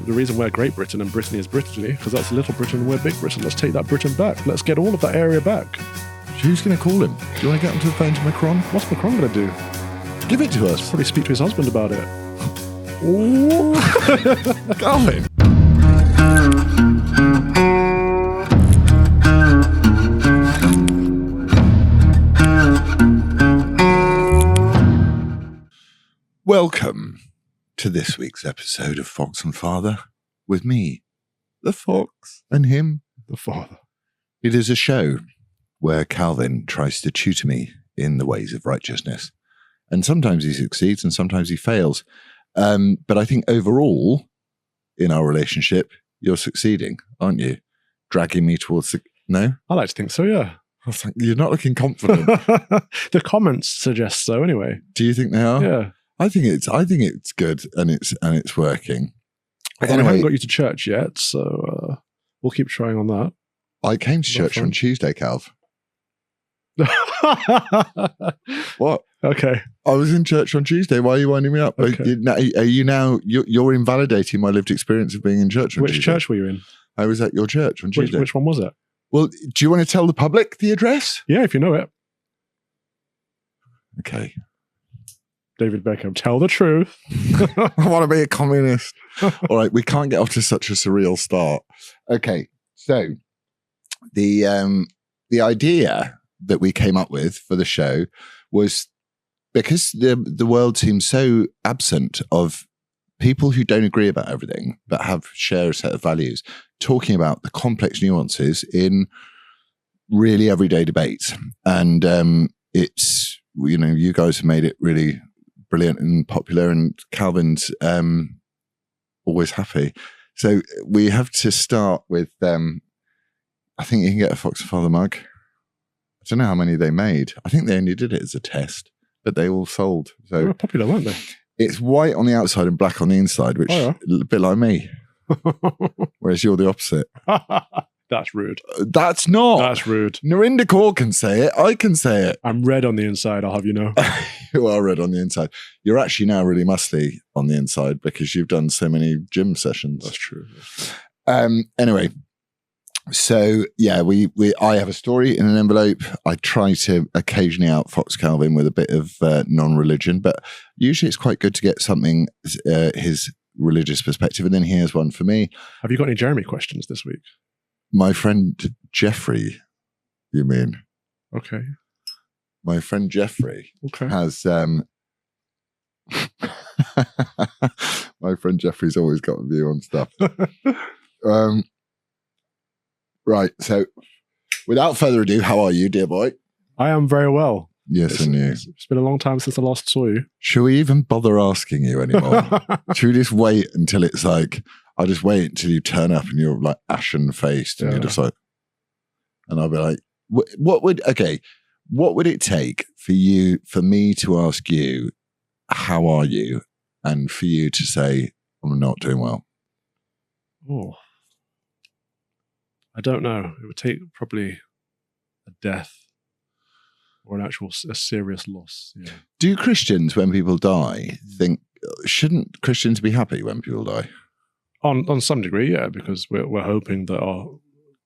the reason we're Great Britain and Brittany is Brittany, because that's Little Britain and we're Big Britain. Let's take that Britain back. Let's get all of that area back. Who's going to call him? Do you want to get onto the phone to Macron? What's Macron going to do? Give it to us. Probably speak to his husband about it. Ooh. Calvin. Welcome to this week's episode of Fox and Father with me, the Fox, and him, the Father. It is a show where Calvin tries to tutor me in the ways of righteousness. And sometimes he succeeds and sometimes he fails. But I think overall, in our relationship, you're succeeding, aren't you? Dragging me towards the... No? I like to think so, yeah. I was like, you're not looking confident. The comments suggest so anyway. Do you think they are? Yeah. I think it's good and it's working. Anyway, I haven't got you to church yet, so we'll keep trying on that. I came to church on Tuesday, Calv. What? Okay. I was in church on Tuesday. Why are you winding me up? Okay. Are you now? You're invalidating my lived experience of being in church on Tuesday. Which church were you in? I was at your church on Tuesday. Which one was it? Well, do you want to tell the public the address? Yeah, if you know it. Okay. David Beckham, tell the truth. I want to be a communist. All right, we can't get off to such a surreal start. Okay, so the idea that we came up with for the show was because the world seems so absent of people who don't agree about everything but share a set of values, talking about the complex nuances in really everyday debates. And it's, you guys have made it really brilliant and popular, and Calvin's always happy. So we have to start with, I think you can get a Fox and Father mug. I don't know how many they made. I think they only did it as a test, but they all sold. So they were popular, weren't they? It's white on the outside and black on the inside, which is a bit like me. Whereas you're the opposite. That's rude. That's not. That's rude. Narinder Kaur can say it. I can say it. I'm red on the inside, I'll have you know. You are red on the inside. You're actually now really muscly on the inside because you've done so many gym sessions. That's true. Anyway, so yeah, I have a story in an envelope. I try to occasionally out Fox Calvin with a bit of non-religion, but usually it's quite good to get something, his religious perspective. And then here's one for me. Have you got any Jeremy questions this week? My friend Jeffrey, you mean? Okay. My friend Jeffrey has... my friend Jeffrey's always got a view on stuff. Right, so without further ado, how are you, dear boy? I am very well. Yes, and you. It's been a long time since I last saw you. Should we even bother asking you anymore? Should we just wait until it's like... I'll just wait until you turn up and you're like ashen faced and you're just like, and I'll be like, what would it take for me to ask you, how are you? And for you to say, I'm not doing well. Oh, I don't know. It would take probably a death or a serious loss. Yeah. Do Christians, when people die, shouldn't Christians be happy when people die? On some degree, yeah, because we're hoping that our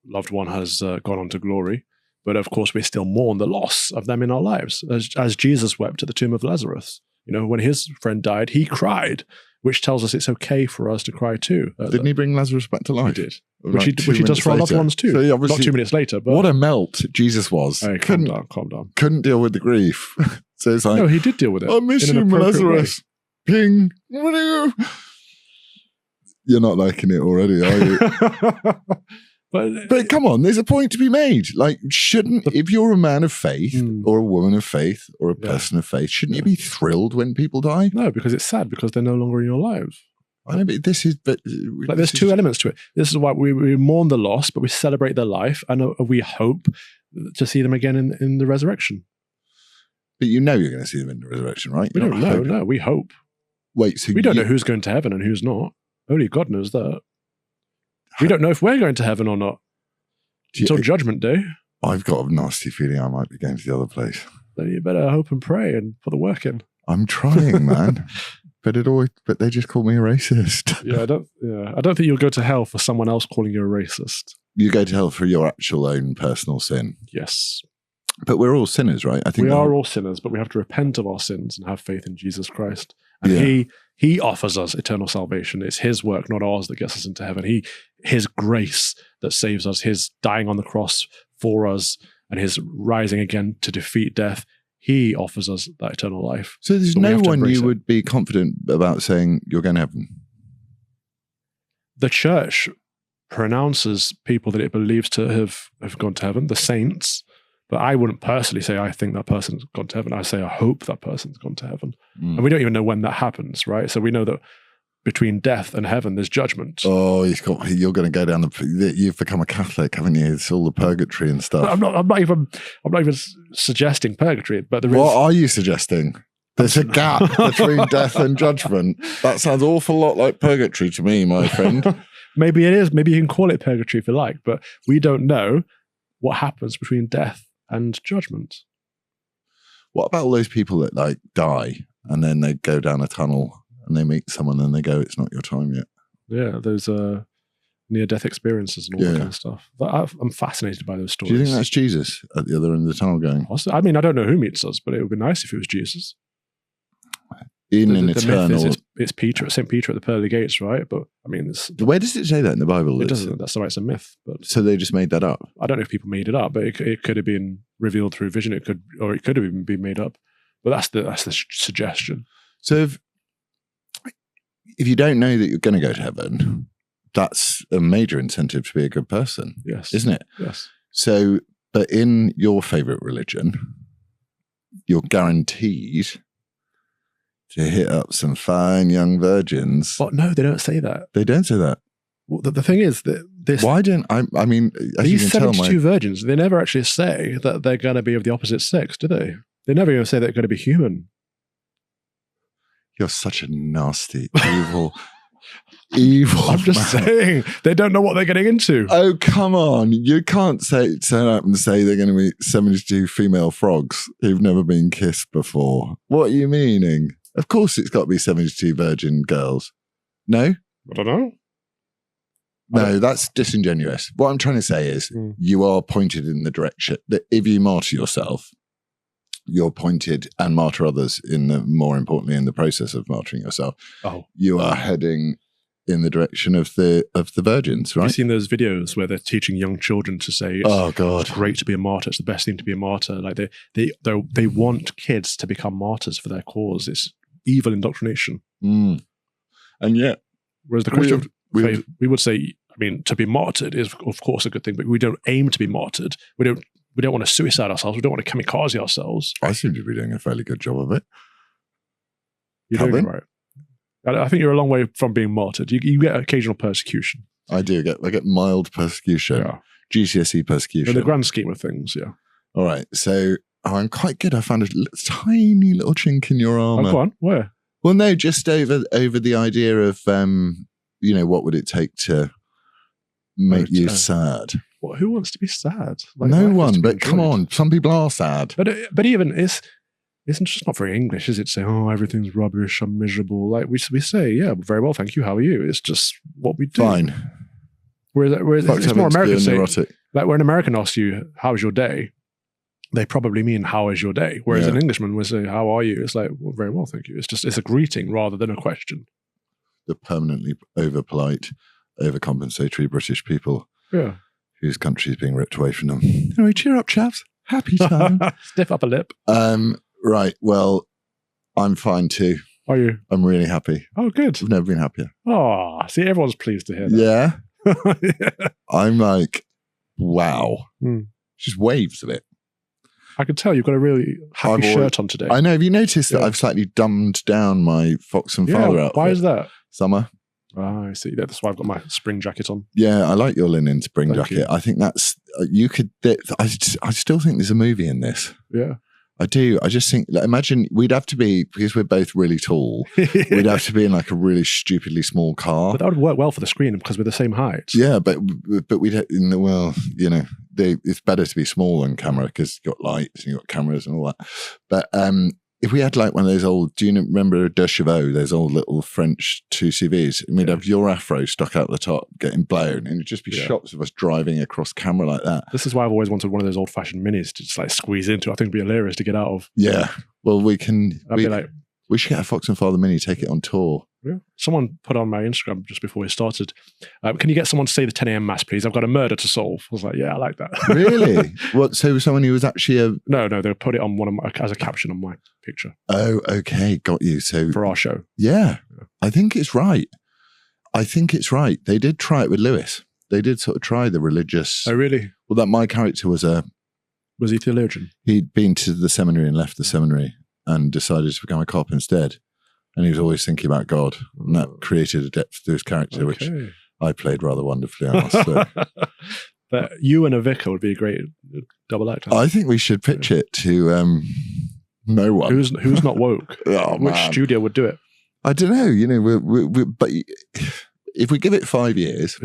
loved one has gone on to glory. But of course, we still mourn the loss of them in our lives, as Jesus wept at the tomb of Lazarus. When his friend died, he cried, which tells us it's okay for us to cry too. Didn't he bring Lazarus back to life? He did, which he does for our loved ones too. So not 2 minutes later. But what a melt Jesus was. Hey, calm down. Couldn't deal with the grief. So it's like, no, he did deal with it. I miss you, Lazarus. Ping. You're not liking it already, are you? But come on, there's a point to be made. Like, if you're a man of faith or a woman of faith or a person of faith, shouldn't you be thrilled when people die? No, because it's sad because they're no longer in your lives. I know, but there's two elements to it. This is why we mourn the loss, but we celebrate their life, and we hope to see them again in the resurrection. But you're going to see them in the resurrection, right? We don't know. No, we hope. Wait, so we don't know who's going to heaven and who's not. Only God knows that. We don't know if we're going to heaven or not until Judgment Day. I've got a nasty feeling I might be going to the other place. Then you better hope and pray and put the work in. I'm trying, man. but they just call me a racist. Yeah, I don't think you'll go to hell for someone else calling you a racist. You go to hell for your actual own personal sin. Yes. But we're all sinners, right? I think we are all sinners, but we have to repent of our sins and have faith in Jesus Christ. And he offers us eternal salvation. It's his work, not ours, that gets us into heaven. His grace that saves us, his dying on the cross for us, and his rising again to defeat death. He offers us that eternal life. So there's no one you would be confident about saying you're going to heaven? The church pronounces people that it believes to have gone to heaven, the saints. But I wouldn't personally say I think that person's gone to heaven. I say I hope that person's gone to heaven. And we don't even know when that happens, right? So we know that between death and heaven, there's judgment. Oh, you're going to go down you've become a Catholic, haven't you? It's all the purgatory and stuff. I'm not even suggesting purgatory, but what are you suggesting? There's a gap between death and judgment. That sounds an awful lot like purgatory to me, my friend. Maybe it is. Maybe you can call it purgatory if you like, but we don't know what happens between death and judgment. What about all those people that like die and then they go down a tunnel and they meet someone and they go, it's not your time yet? Yeah, those near-death experiences and all that kind of stuff. I'm fascinated by those stories. Do you think that's Jesus at the other end of the tunnel going? I mean, I don't know who meets us, but it would be nice if it was Jesus. It's Peter, St. Peter at the pearly gates, right? But I mean, where does it say that in the Bible? It doesn't. That's why it's a myth. But so they just made that up. I don't know if people made it up, but it could have been revealed through vision. It could have even been made up. But that's the suggestion. So if you don't know that you're going to go to heaven, that's a major incentive to be a good person. Yes, isn't it? Yes. So, but in your favorite religion, you're guaranteed to hit up some fine young virgins. But no, they don't say that. They don't say that. Well, the thing is that why don't I mean, as these you can 72 virgins, they never actually say that they're going to be of the opposite sex, do they? They never even say they're going to be human. You're such a nasty, evil I'm just saying, they don't know what they're getting into. Oh, come on. You can't turn up and say they're going to be 72 female frogs who've never been kissed before. What are you meaning? Of course it's got to be 72 virgin girls. No? I don't know. No, that's disingenuous. What I'm trying to say is you are pointed in the direction that if you martyr yourself, you're pointed and martyr others more importantly in the process of martyring yourself. Oh. You are heading in the direction of the virgins, right? Have you seen those videos where they're teaching young children to say, "Oh God, it's great to be a martyr. It's the best thing to be a martyr." Like they want kids to become martyrs for their cause. It's evil indoctrination. And yet, whereas the Christian faith, we would say, I mean, to be martyred is of course a good thing, but we don't aim to be martyred. We don't want to suicide ourselves. We don't want to kamikaze ourselves. I seem to be doing a fairly good job of it. You're doing it right. I think you're a long way from being martyred. You get occasional persecution. I do. I get mild persecution. Yeah. GCSE persecution. In the grand scheme of things, yeah. All right. So I'm quite good. I found a tiny little chink in your armor. Oh, go on. Where? Well, no, just over the idea of, what would it take to make you sad? Well, who wants to be sad? Like, no one, but come on. Some people are sad. But even it's just not very English, is it? Say, oh, everything's rubbish, I'm miserable. Like we say, yeah, very well, thank you. How are you? It's just what we do. Fine. Whereas it's more American saying, like when an American asks you, how's your day? They probably mean, how is your day? Whereas an Englishman will say, how are you? It's like, well, very well, thank you. It's a greeting rather than a question. The permanently over-polite, overcompensatory British people. Yeah. Whose country is being ripped away from them. Anyway, cheer up, chaps. Happy time. Stiff upper lip. Right. Well, I'm fine too. Are you? I'm really happy. Oh, good. I've never been happier. Oh, see, everyone's pleased to hear that. Yeah. Yeah. I'm like, wow. Just waves of it. I can tell you've got a really happy shirt on today. I know. Have you noticed that I've slightly dumbed down my Fox and Father outfit? Why is that? Summer. Ah, I see. That's why I've got my spring jacket on. Yeah, I like your linen spring jacket. You. I think that's, I still think there's a movie in this. Yeah. I do. I just think, imagine we'd have to be, because we're both really tall, we'd have to be in like a really stupidly small car. But that would work well for the screen because we're the same height. Yeah, but we'd, it's better to be small on camera because you've got lights and you've got cameras and all that. But if we had like one of those old, do you remember De Chevaux, those old little French 2CVs? And we'd have your afro stuck out the top, getting blown, and it'd just be shots of us driving across camera like that. This is why I've always wanted one of those old-fashioned minis to just like squeeze into. I think it'd be hilarious to get out of. Yeah. Well, we can. We should get a Fox and Father Mini, take it on tour. Yeah. Someone put on my Instagram just before we started, can you get someone to say the 10 a.m. mass, please? I've got a murder to solve. I was like, yeah, I like that. Really? What? So someone who was actually a... No, they put it on as a caption on my picture. Oh, okay. Got you. So for our show. Yeah. I think it's right. They did try it with Lewis. They did sort of try the religious... Oh, really? Well, that my character was a... Was he theologian? He'd been to the seminary and left the seminary and decided to become a cop instead. And he was always thinking about God. And that created a depth to his character, which I played rather wonderfully, I must say. But you and a vicar would be a great double act. I think we should pitch it to no one. Who's not woke? Which studio would do it? I don't know. But if we give it 5 years,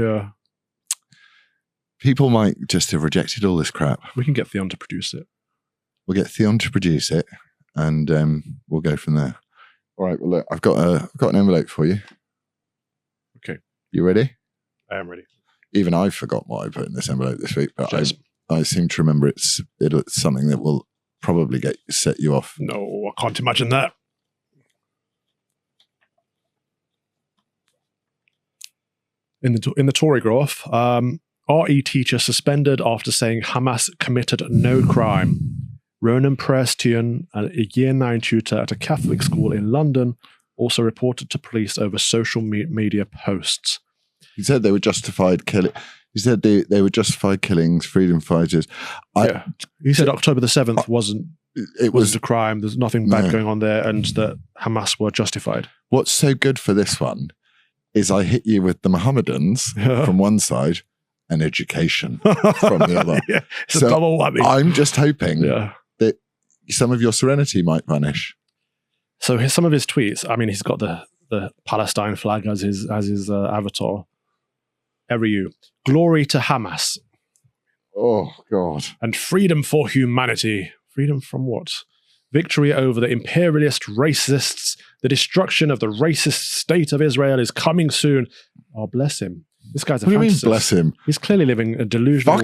people might just have rejected all this crap. We can get Theon to produce it. We'll get Theon to produce it, and we'll go from there. All right. Well, look, I've got an envelope for you. Okay. You ready? I am ready. Even I forgot what I put in this envelope this week, but I seem to remember it's something that will probably set you off. No, I can't imagine that. In the Tory graph, RE teacher suspended after saying Hamas committed no crime. Ronan Prestian, a year 9 tutor at a Catholic school in London, also reported to police over social media posts. He said they were justified killing. He said they were justified killings, freedom fighters. He said October the 7th wasn't. It was a crime. There's nothing bad going on there, and that Hamas were justified. What's so good for this one is I hit you with the Mohammedans from one side and education from the other. It's a double whammy. I'm just hoping that some of your serenity might vanish. So some of his tweets, I mean, he's got the Palestine flag as his avatar. Every you. Glory to Hamas. Oh, God. And freedom for humanity. Freedom from what? Victory over the imperialist racists. The destruction of the racist state of Israel is coming soon. Oh, bless him. This guy's a fantasist. What do you mean, bless him? He's clearly living a delusional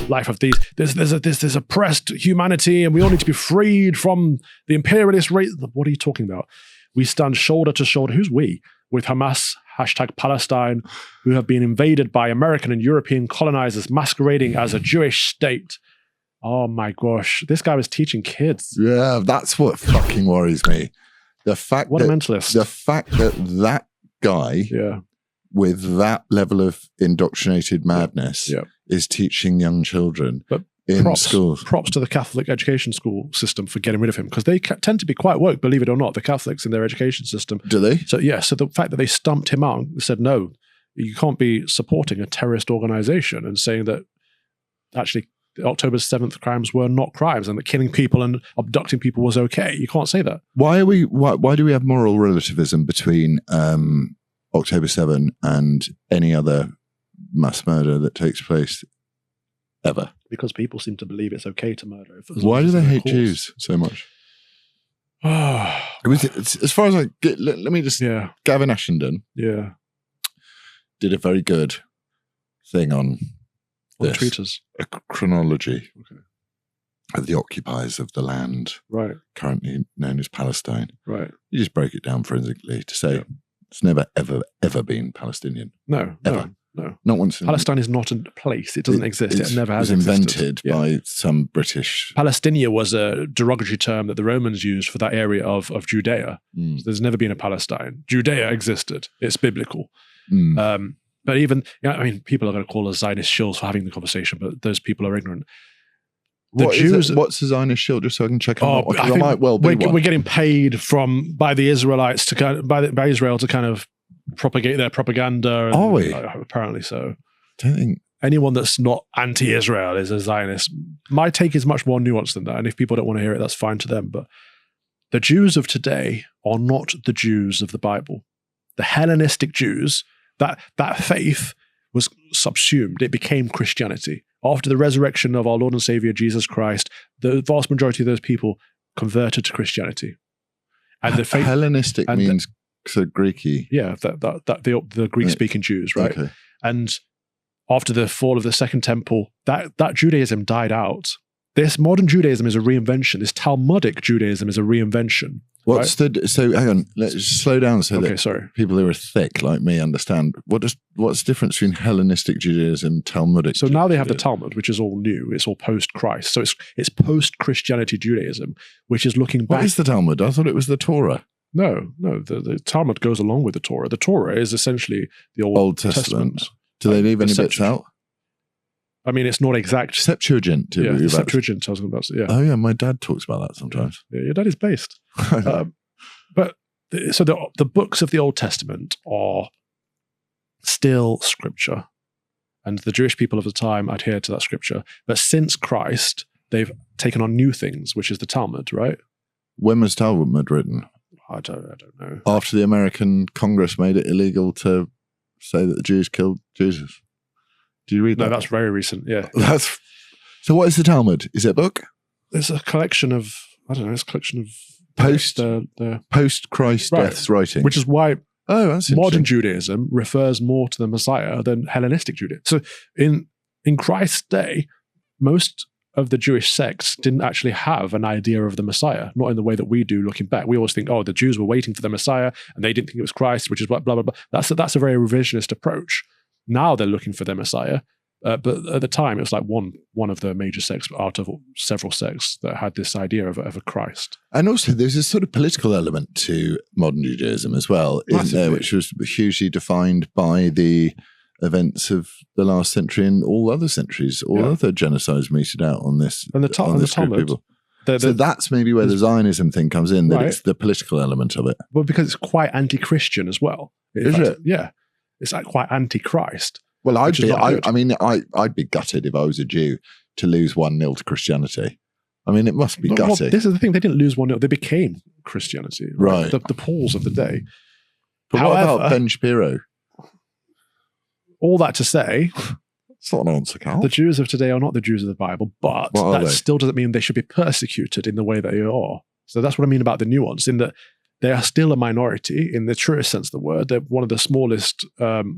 life of these. There's oppressed humanity, and we all need to be freed from the imperialist race. What are you talking about? We stand shoulder to shoulder. Who's we? With Hamas, #Palestine, who have been invaded by American and European colonizers masquerading as a Jewish state. Oh my gosh. This guy was teaching kids. Yeah, that's what fucking worries me. What a mentalist. The fact that guy with that level of indoctrinated madness is teaching young children in schools. Props to the Catholic education school system for getting rid of him, because they tend to be quite woke, believe it or not, the Catholics in their education system. Do they? So so the fact that they stumped him out and said, no, you can't be supporting a terrorist organization and saying that actually October 7th crimes were not crimes and that killing people and abducting people was okay. You can't say that. Why do we have moral relativism between October 7 and any other mass murder that takes place ever? Because people seem to believe it's okay to murder. Why do they hate Jews so much? As far as I get, let me just... Gavin Ashenden did a very good thing on this. Tweeters. A chronology of the occupiers of the land currently known as Palestine. Right. You just break it down forensically to say it's never, ever, ever been Palestinian. No. Ever. No. Not once. Palestine is not a place. It doesn't exist. It never has existed. It was invented by some British... Palestinia was a derogatory term that the Romans used for that area of Judea. So there's never been a Palestine. Judea existed. It's biblical. But even, I mean, people are going to call us Zionist shills for having the conversation, but those people are ignorant. What's a Zionist shill, just so I can check out? I might well be we're getting paid by the Israelites to by Israel to kind of propagate their propaganda. Are we? Apparently so. Don't think anyone that's not anti-Israel is a Zionist. My take is much more nuanced than that, and if people don't want to hear it, that's fine to them. But the Jews of today are not the Jews of the Bible. The Hellenistic Jews, that faith was subsumed. It became Christianity. After the resurrection of our Lord and Savior Jesus Christ, the vast majority of those people converted to Christianity. And the faith, Hellenistic means so Greeky. yeah, the Greek-speaking Jews, right? Okay. And after the fall of the Second Temple, that Judaism died out. This modern Judaism is a reinvention. This Talmudic Judaism is a reinvention. So hang on, let's just slow down so that sorry. people who are thick like me understand. What's the difference between Hellenistic Judaism and Talmudic? So now they have the Talmud, which is all new. It's all post-Christ. So it's post-Christianity Judaism, which is looking back. What is the Talmud? I thought it was the Torah. No. The Talmud goes along with the Torah. The Torah is essentially the Old Testament. Do they leave any bits out? I mean, it's not exact. Septuagint. The Septuagint, I was about to say, yeah. Oh, yeah, my dad talks about that sometimes. Yeah, your dad is based. But the books of the Old Testament are still scripture. And the Jewish people of the time adhere to that scripture. But since Christ, they've taken on new things, which is the Talmud, right? When was Talmud written? I don't know. After the American Congress made it illegal to say that the Jews killed Jesus. Do you read that? No, that's very recent, yeah. So what is the Talmud? Is it a book? It's a collection of, it's a collection of post-Christ deaths writing. Which is why that's modern Judaism refers more to the Messiah than Hellenistic Judaism. So in Christ's day, most of the Jewish sects didn't actually have an idea of the Messiah, not in the way that we do looking back. We always think, the Jews were waiting for the Messiah and they didn't think it was Christ, which is blah, blah, blah, blah. That's a very revisionist approach. Now they're looking for their Messiah. But at the time, it was like one of the major sects out of several sects that had this idea of a Christ. And also, there's a sort of political element to modern Judaism as well, isn't there, which was hugely defined by the events of the last century and all other centuries, other genocides meted out on this. And the Talmud. So that's maybe where the Zionism thing comes in, that it's the political element of it. Well, because it's quite anti-Christian as well. Is it? Yeah. It's like quite anti-Christ. Well, I'd be gutted if I was a Jew to lose 1-0 to Christianity. I mean, it must be gutting. Well, this is the thing. They didn't lose 1-0. They became Christianity. Right. The Pauls of the day. But what about Ben Shapiro? All that to say, it's not an answer, Carl. The Jews of today are not the Jews of the Bible, but that still doesn't mean they should be persecuted in the way that they are. So that's what I mean about the nuance, in that they are still a minority in the truest sense of the word. They're one of the smallest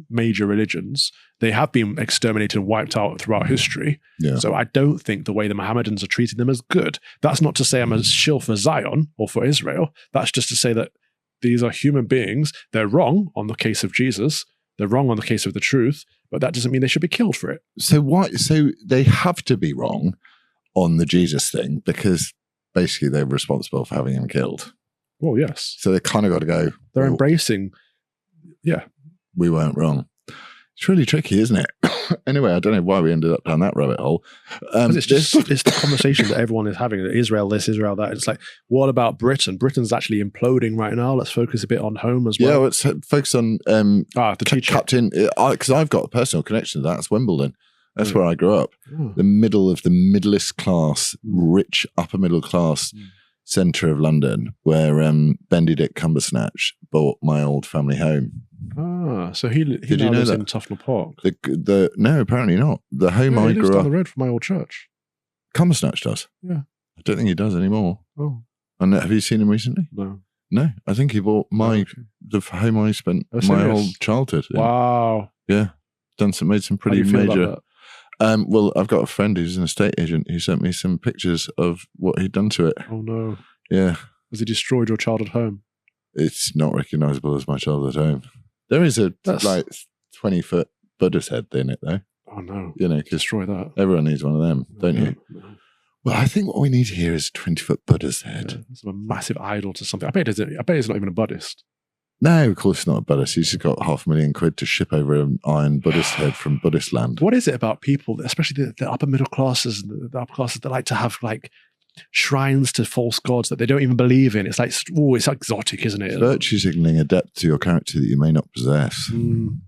major religions. They have been exterminated and wiped out throughout history. Yeah. So I don't think the way the Mohammedans are treating them is good. That's not to say I'm a shill for Zion or for Israel. That's just to say that these are human beings. They're wrong on the case of Jesus. They're wrong on the case of the truth, but that doesn't mean they should be killed for it. So why? So they have to be wrong on the Jesus thing because basically they're responsible for having him killed. Well, yes. So they kind of got to go. They're embracing, we weren't wrong. It's really tricky, isn't it? Anyway, I don't know why we ended up down that rabbit hole. It's the conversation that everyone is having. Israel this, Israel that. It's like, what about Britain? Britain's actually imploding right now. Let's focus a bit on home as well. Yeah, let's focus on the teacher. Captain, because I've got a personal connection to that. It's Wimbledon. That's where I grew up. The middle of the middlest class, rich upper middle class centre of London, where Benedict Cumbersnatch bought my old family home. So he now lives in Tufnell Park. No, apparently not. The home I grew up down the road from my old church. Cumbersnatch does. Yeah, I don't think he does anymore. Oh, and have you seen him recently? No. I think he bought the home I spent my whole childhood in. Wow. Yeah, made some pretty major. Well, I've got a friend who's an estate agent who sent me some pictures of what he'd done to it. Oh no! Yeah, has he destroyed your childhood home? It's not recognisable as my childhood home. There is a 20-foot Buddha's head in it, though. Oh no! Destroy that. Everyone needs one of them, don't you? No. Well, I think what we need here is a 20-foot Buddha's head. Yeah, it's a massive idol to something. I bet it's not even a Buddhist. No, of course it's not a Buddhist. He's just got £500,000 to ship over an iron Buddhist head from Buddhist land. What is it about people, especially the upper middle classes, the upper classes that like to have like shrines to false gods that they don't even believe in? It's like, it's exotic, isn't it? Virtue signaling a depth to your character that you may not possess.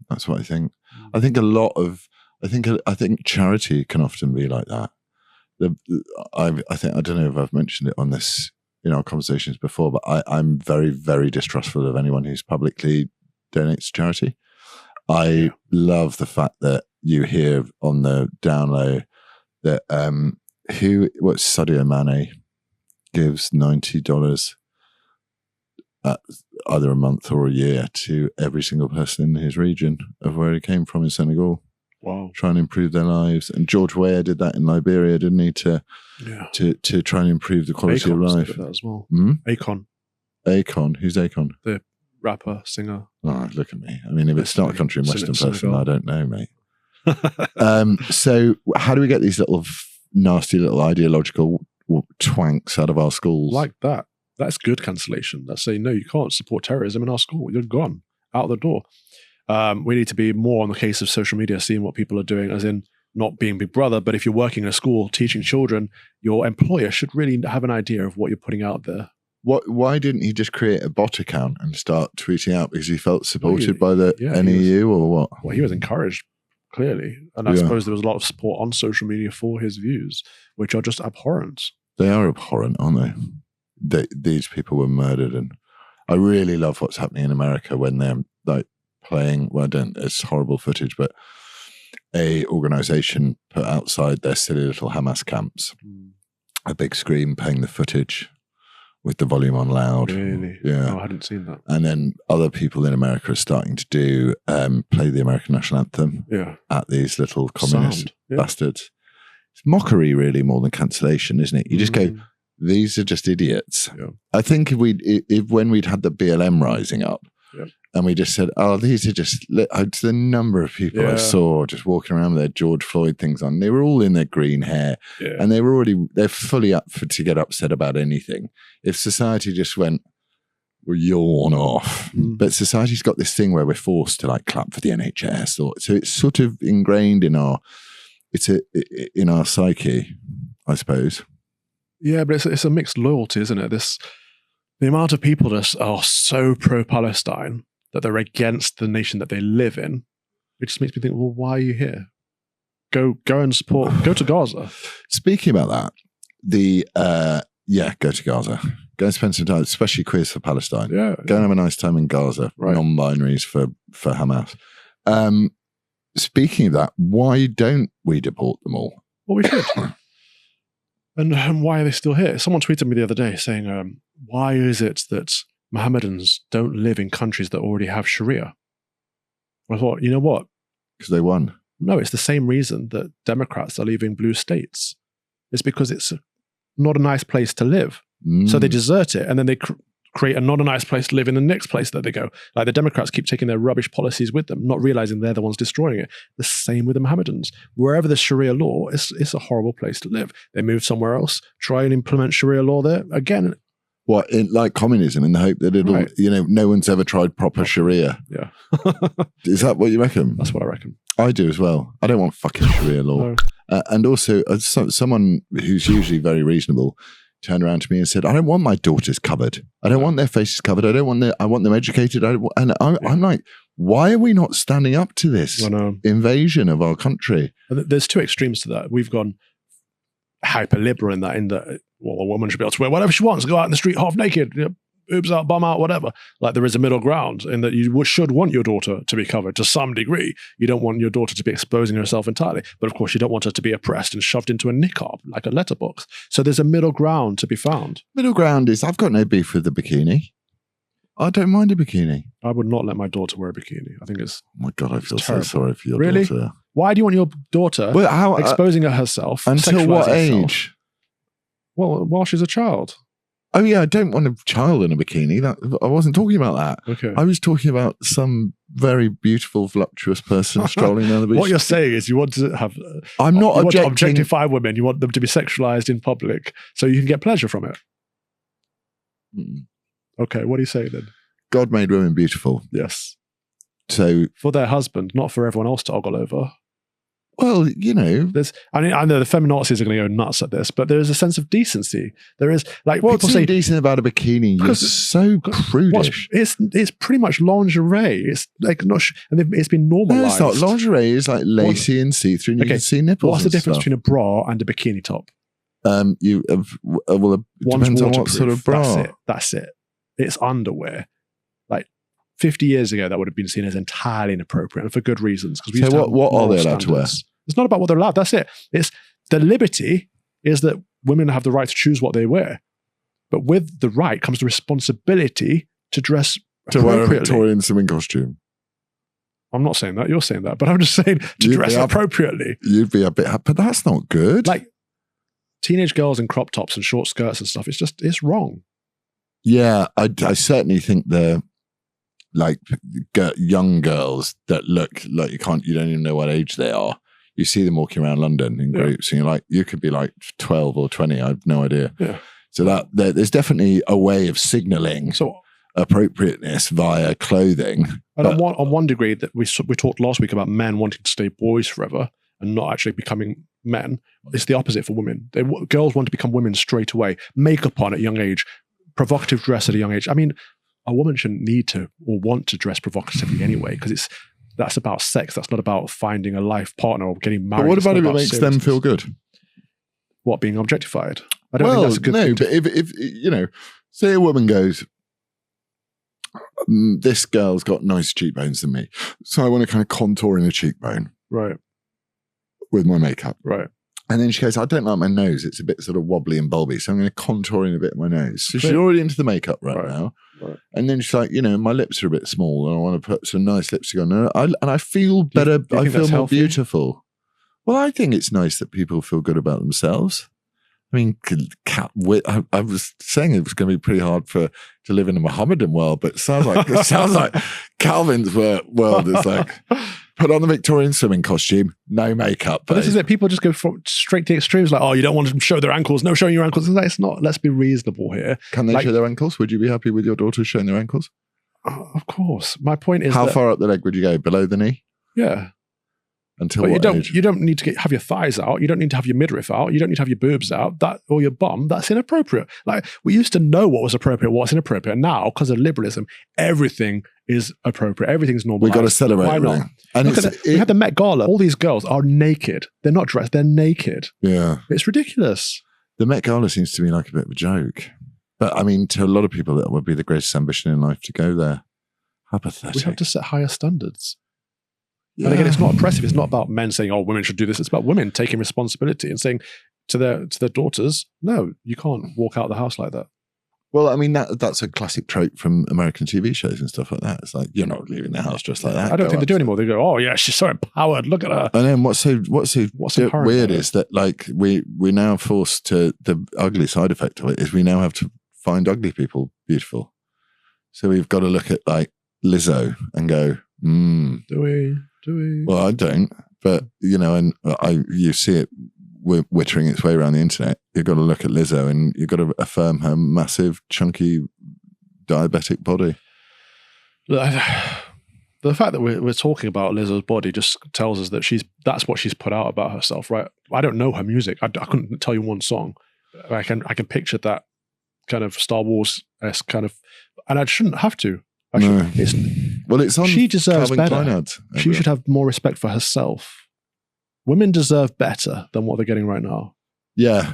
That's what I think. I think I think charity can often be like that. I don't know if I've mentioned it on this in our conversations before, but I'm very, very distrustful of anyone who's publicly donates to charity. I love the fact that you hear on the down low that Sadio Mane gives $90 either a month or a year to every single person in his region of where he came from in Senegal. Wow. Trying to improve their lives. And George Weah did that in Liberia, didn't he? To try and improve the quality of life. Did that as well. Hmm? Akon. Who's Akon? The rapper, singer. Oh, look at me. I mean, if it's not a country and western person, Senegal. I don't know, mate. So how do we get these little nasty little ideological twanks out of our schools? Like that. That's good cancellation. That's saying, no, you can't support terrorism in our school. You're gone. Out the door. We need to be more on the case of social media, seeing what people are doing, as in not being Big Brother, but if you're working in a school teaching children, your employer should really have an idea of what you're putting out there. Why didn't he just create a bot account and start tweeting out because he felt supported by the NEU or what? Well, he was encouraged, clearly. And I suppose there was a lot of support on social media for his views, which are just abhorrent. They are abhorrent, aren't they? These people were murdered. And I really love what's happening in America when they're like playing, it's horrible footage, but a organization put outside their silly little Hamas camps a big screen playing the footage with the volume on loud. Really? Yeah. Oh, I hadn't seen that. And then other people in America are starting to do play the American national anthem at these little communist bastards. It's mockery, really, more than cancellation, isn't it? You just go, these are just idiots. Yeah. I think if when we'd had the BLM rising up, and we just said, oh, these are just the number of people I saw just walking around with their George Floyd things on. They were all in their green hair, and they're fully up to get upset about anything. If society just went, well, yawn off. But society's got this thing where we're forced to like clap for the NHS, so it's sort of ingrained in our psyche, I suppose. Yeah, but it's a mixed loyalty, isn't it? The amount of people that are so pro-Palestine that they're against the nation that they live in, it just makes me think, well, why are you here? Go and support, go to Gaza. Speaking about that, go to Gaza. Go and spend some time, especially queers for Palestine. Go and have a nice time in Gaza. Right. Non-binaries for Hamas. Speaking of that, why don't we deport them all? Well, we should. And why are they still here? Someone tweeted me the other day saying, why is it that Mohammedans don't live in countries that already have Sharia? I thought, you know what? Because they won. No, it's the same reason that Democrats are leaving blue states. It's because it's not a nice place to live. So they desert it, and then they create a not a nice place to live in the next place that they go. Like the Democrats keep taking their rubbish policies with them, not realizing they're the ones destroying it. The same with the Mohammedans. Wherever there's Sharia law, it's a horrible place to live. They move somewhere else, try and implement Sharia law there. Again, what, like communism, in the hope that it'll, no one's ever tried proper Sharia. Yeah. Is that what you reckon? That's what I reckon. I do as well. I don't want fucking Sharia law. No. And also, someone who's usually very reasonable turned around to me and said, I don't want my daughters covered. I don't want their faces covered. I want them educated. I'm like, why are we not standing up to this invasion of our country? There's two extremes to that. We've gone hyper liberal in that well, a woman should be able to wear whatever she wants, go out in the street half naked, boobs out, bum out, whatever. Like there is a middle ground in that you should want your daughter to be covered to some degree. You don't want your daughter to be exposing herself entirely. But of course, you don't want her to be oppressed and shoved into a niqab, like a letterbox. So there's a middle ground to be found. Middle ground is, I've got no beef with the bikini. I don't mind a bikini. I would not let my daughter wear a bikini. I think it's oh my God, I feel terrible. So sorry for your really? daughter. Why do you want your daughter exposing herself? Until what age? Well, while she's a child. Oh yeah, I don't want a child in a bikini. I wasn't talking about that. Okay. I was talking about some very beautiful, voluptuous person strolling down the beach. What you're saying is you want to have... I'm not you want to objectify women. You want them to be sexualized in public so you can get pleasure from it. Okay, what do you say then? God made women beautiful. Yes. So for their husband, not for everyone else to ogle over. Well, I know the feminazis are going to go nuts at this, but there is a sense of decency. There is, like, what's people say decent about a bikini? You're so prudish. It's pretty much lingerie. It's like not, and it's been normalized. No, it's not. Lingerie is like lacy and see-through. And you can see nipples. What's the difference between a bra and a bikini top? It depends on what sort of bra. That's it. It's underwear. Like 50 years ago, that would have been seen as entirely inappropriate, and for good reasons. So what are they allowed to wear? It's not about what they're allowed. That's it. It's the liberty is that women have the right to choose what they wear. But with the right comes the responsibility to dress To wear a appropriately. Victorian swimming costume. I'm not saying that. You're saying that. But I'm just saying to dress appropriately. You'd be a bit, but that's not good. Like teenage girls in crop tops and short skirts and stuff. It's wrong. Yeah, I certainly think the like young girls that look like you don't even know what age they are. You see them walking around London in groups, and you're like, you could be like 12 or 20. I have no idea. Yeah. So that there's definitely a way of signaling appropriateness via clothing. And on one degree, that we talked last week about men wanting to stay boys forever and not actually becoming men. It's the opposite for women. Girls want to become women straight away. Makeup on at a young age, provocative dress at a young age. I mean, a woman shouldn't need to or want to dress provocatively anyway, because that's about sex. That's not about finding a life partner or getting married. But what about if it makes them feel good? What, being objectified? I don't think that's a good thing. But if say a woman goes, this girl's got nicer cheekbones than me, so I want to kind of contour in a cheekbone. Right. With my makeup. Right. And then she goes, I don't like my nose. It's a bit sort of wobbly and bulby, so I'm going to contour in a bit of my nose. So she's already into the makeup right now. Right. And then she's like, my lips are a bit small and I want to put some nice lipstick on. And I feel better. I feel more beautiful. Well, I think it's nice that people feel good about themselves. I mean, I was saying it was going to be pretty hard to live in a Mohammedan world, but it sounds like Calvin's world is like, put on the Victorian swimming costume, no makeup. But this is it. People just go straight to extremes, like, oh, you don't want to show their ankles. No showing your ankles. It's not. Let's be reasonable here. Can they show their ankles? Would you be happy with your daughters showing their ankles? Of course. My point is, how far up the leg would you go? Below the knee? Yeah. Until what age? You don't need to have your thighs out. You don't need to have your midriff out. You don't need to have your boobs out. Or your bum. That's inappropriate. Like, we used to know what was appropriate, what's inappropriate. Now, because of liberalism, everything is appropriate. Everything's normal. We've got to celebrate. Why not? And we had the Met Gala. All these girls are naked. They're not dressed. They're naked. Yeah. It's ridiculous. The Met Gala seems to me like a bit of a joke. But I mean, to a lot of people, that would be the greatest ambition in life to go there. How pathetic. We have to set higher standards. Yeah. And again, it's not oppressive. It's not about men saying, oh, women should do this. It's about women taking responsibility and saying to their daughters, no, you can't walk out of the house like that. Well, I mean, that's a classic trope from American TV shows and stuff like that. It's like, you're not leaving the house just like that. I don't think they do anymore. They go, oh yeah, she's so empowered. Look at her. And then what's so weird is that, like, we're now forced to, the ugly side effect of it is we now have to find ugly people beautiful. So we've got to look at, like, Lizzo and go, Do we? Well, I don't, but and you see it wittering its way around the internet. You've got to look at Lizzo and you've got to affirm her massive, chunky, diabetic body. The fact that we're talking about Lizzo's body just tells us that that's what she's put out about herself, right? I don't know her music. I couldn't tell you one song. I can picture that kind of Star Wars-esque kind of, and I shouldn't have to. It's on. She deserves Calvin better. Kleinert. She should have more respect for herself. Women deserve better than what they're getting right now. Yeah,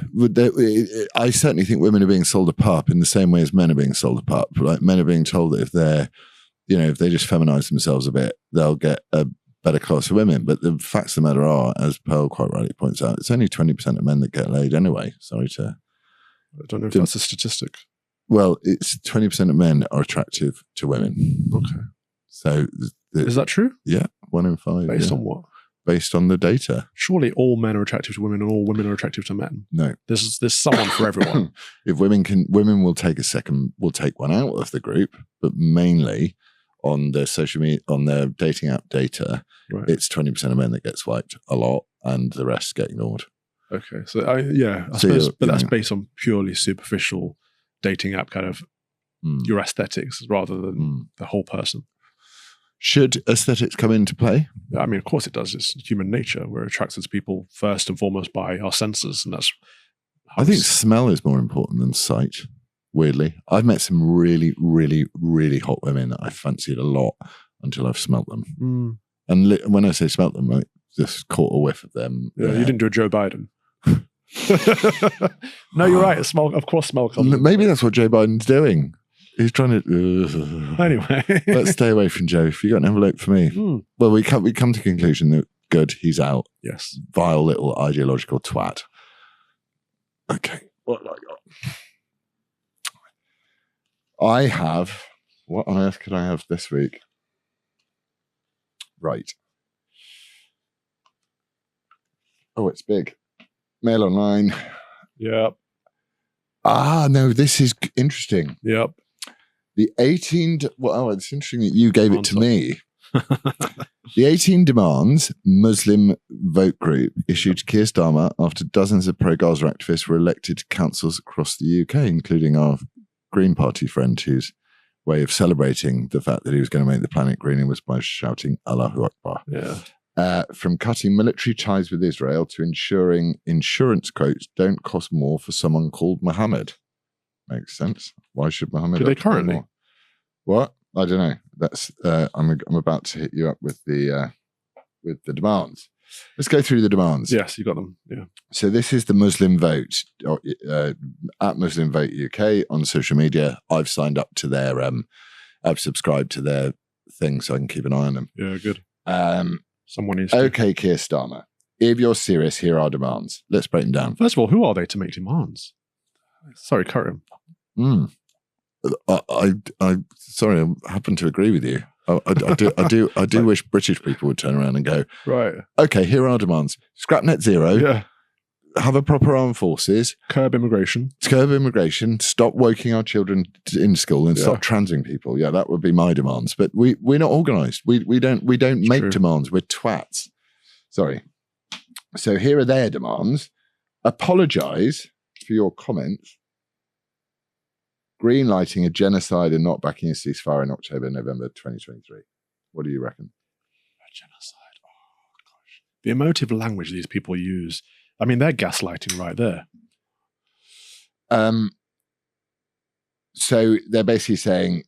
I certainly think women are being sold a pup in the same way as men are being sold a pup. Like, men are being told that if they just feminize themselves a bit, they'll get a better class of women. But the facts of the matter are, as Pearl quite rightly points out, it's only 20% of men that get laid anyway. I don't know if that's a statistic. Well, it's 20% of men are attractive to women. Okay. So is that true? Yeah, 1 in 5. Based on what? Based on the data. Surely all men are attractive to women and all women are attractive to men. No. There's someone for everyone. If women will take one out of the group, but mainly on their social media, on their dating app data, right. It's 20% of men that get swiped a lot and the rest get ignored. Okay. So I suppose, but that's based on purely superficial dating app kind of your aesthetics rather than the whole person. Should aesthetics come into play? I mean, of course it does. It's human nature. We're attracted to people first and foremost by our senses, and that's. I think smell is more important than sight. Weirdly, I've met some really, really, really hot women that I fancied a lot until I've smelt them. And when I say smelt them, like just caught a whiff of them. Yeah, you didn't do a Joe Biden. No, you're right. Smell comes. Maybe that's what Joe Biden's doing. He's trying to. Anyway, let's stay away from Joe. If you got an envelope for me, well, we come to the conclusion that good, he's out. Yes, vile little ideological twat. Okay, what have I got? I have What on earth could I have this week? Right. Oh, it's big. Mail Online. Yep. No, this is interesting. Yep. The 18... Well, it's interesting that you gave it to me. The 18 Demands Muslim vote group issued to Keir Starmer after dozens of pro-Gaza activists were elected to councils across the UK, including our Green Party friend whose way of celebrating the fact that he was going to make the planet greener was by shouting Allahu Akbar. Yeah. From cutting military ties with Israel to ensuring insurance quotes don't cost more for someone called Mohammed. Makes sense. Why should Mohammed? Do they currently? More? What? I don't know. That's I'm about to hit you up with the demands. Let's go through the demands. Yes, you got them. Yeah. So this is the Muslim Vote at Muslim Vote UK on social media. I've signed up to their I've subscribed to their thing so I can keep an eye on them. Yeah, good. Someone needs to. Okay, Keir Starmer, if you're serious, here are our demands. Let's break them down. First of all, who are they to make demands? Sorry, Karim. I sorry, I happen to agree with you. I do wish British people would turn around and go, right. Okay, here are our demands. Scrap net zero. Yeah. Have a proper armed forces. Curb immigration. Stop woking our children in school and stop transing people. Yeah, that would be my demands. But we're not organised. We don't make true. Demands. We're twats. Sorry. So here are their demands. Apologise for your comments. Greenlighting a genocide and not backing a ceasefire in October, November 2023. What do you reckon? A genocide. Oh, gosh. The emotive language these people use. I mean, they're gaslighting right there. So they're basically saying,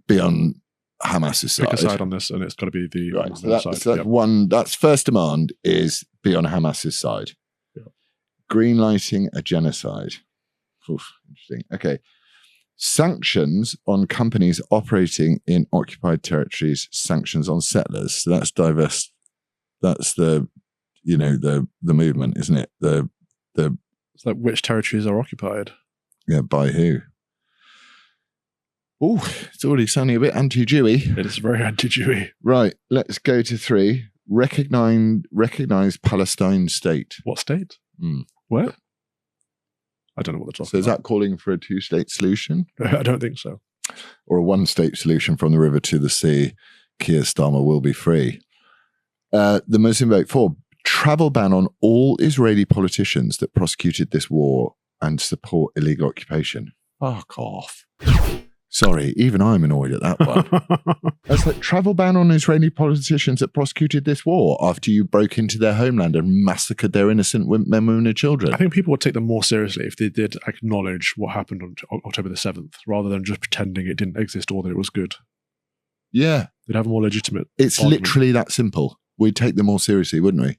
be on Hamas's side. Pick a side on this, and it's got to be the right. So that's one. That's first demand is be on Hamas's side. Yep. Greenlighting a genocide. Oof, interesting. Okay. Sanctions on companies operating in occupied territories. Sanctions on settlers. So that's diverse. That's the movement, isn't it? It's like which territories are occupied? Yeah, by who? Oh, it's already sounding a bit anti-Jewy. It is very anti-Jewy. Right, let's go to 3. Recognize Palestine state. What state? Where? I don't know what they're talking about. So is that calling for a 2-state solution? I don't think so. Or a 1-state solution from the river to the sea? Keir Starmer will be free. The Muslim Vote 4. Travel ban on all Israeli politicians that prosecuted this war and support illegal occupation. Fuck off. Sorry, even I'm annoyed at that one. That's like travel ban on Israeli politicians that prosecuted this war after you broke into their homeland and massacred their innocent men, women and children. I think people would take them more seriously if they did acknowledge what happened on October the 7th, rather than just pretending it didn't exist or that it was good. Yeah. They'd have a more legitimate It's argument. Literally that simple. We'd take them more seriously, wouldn't we?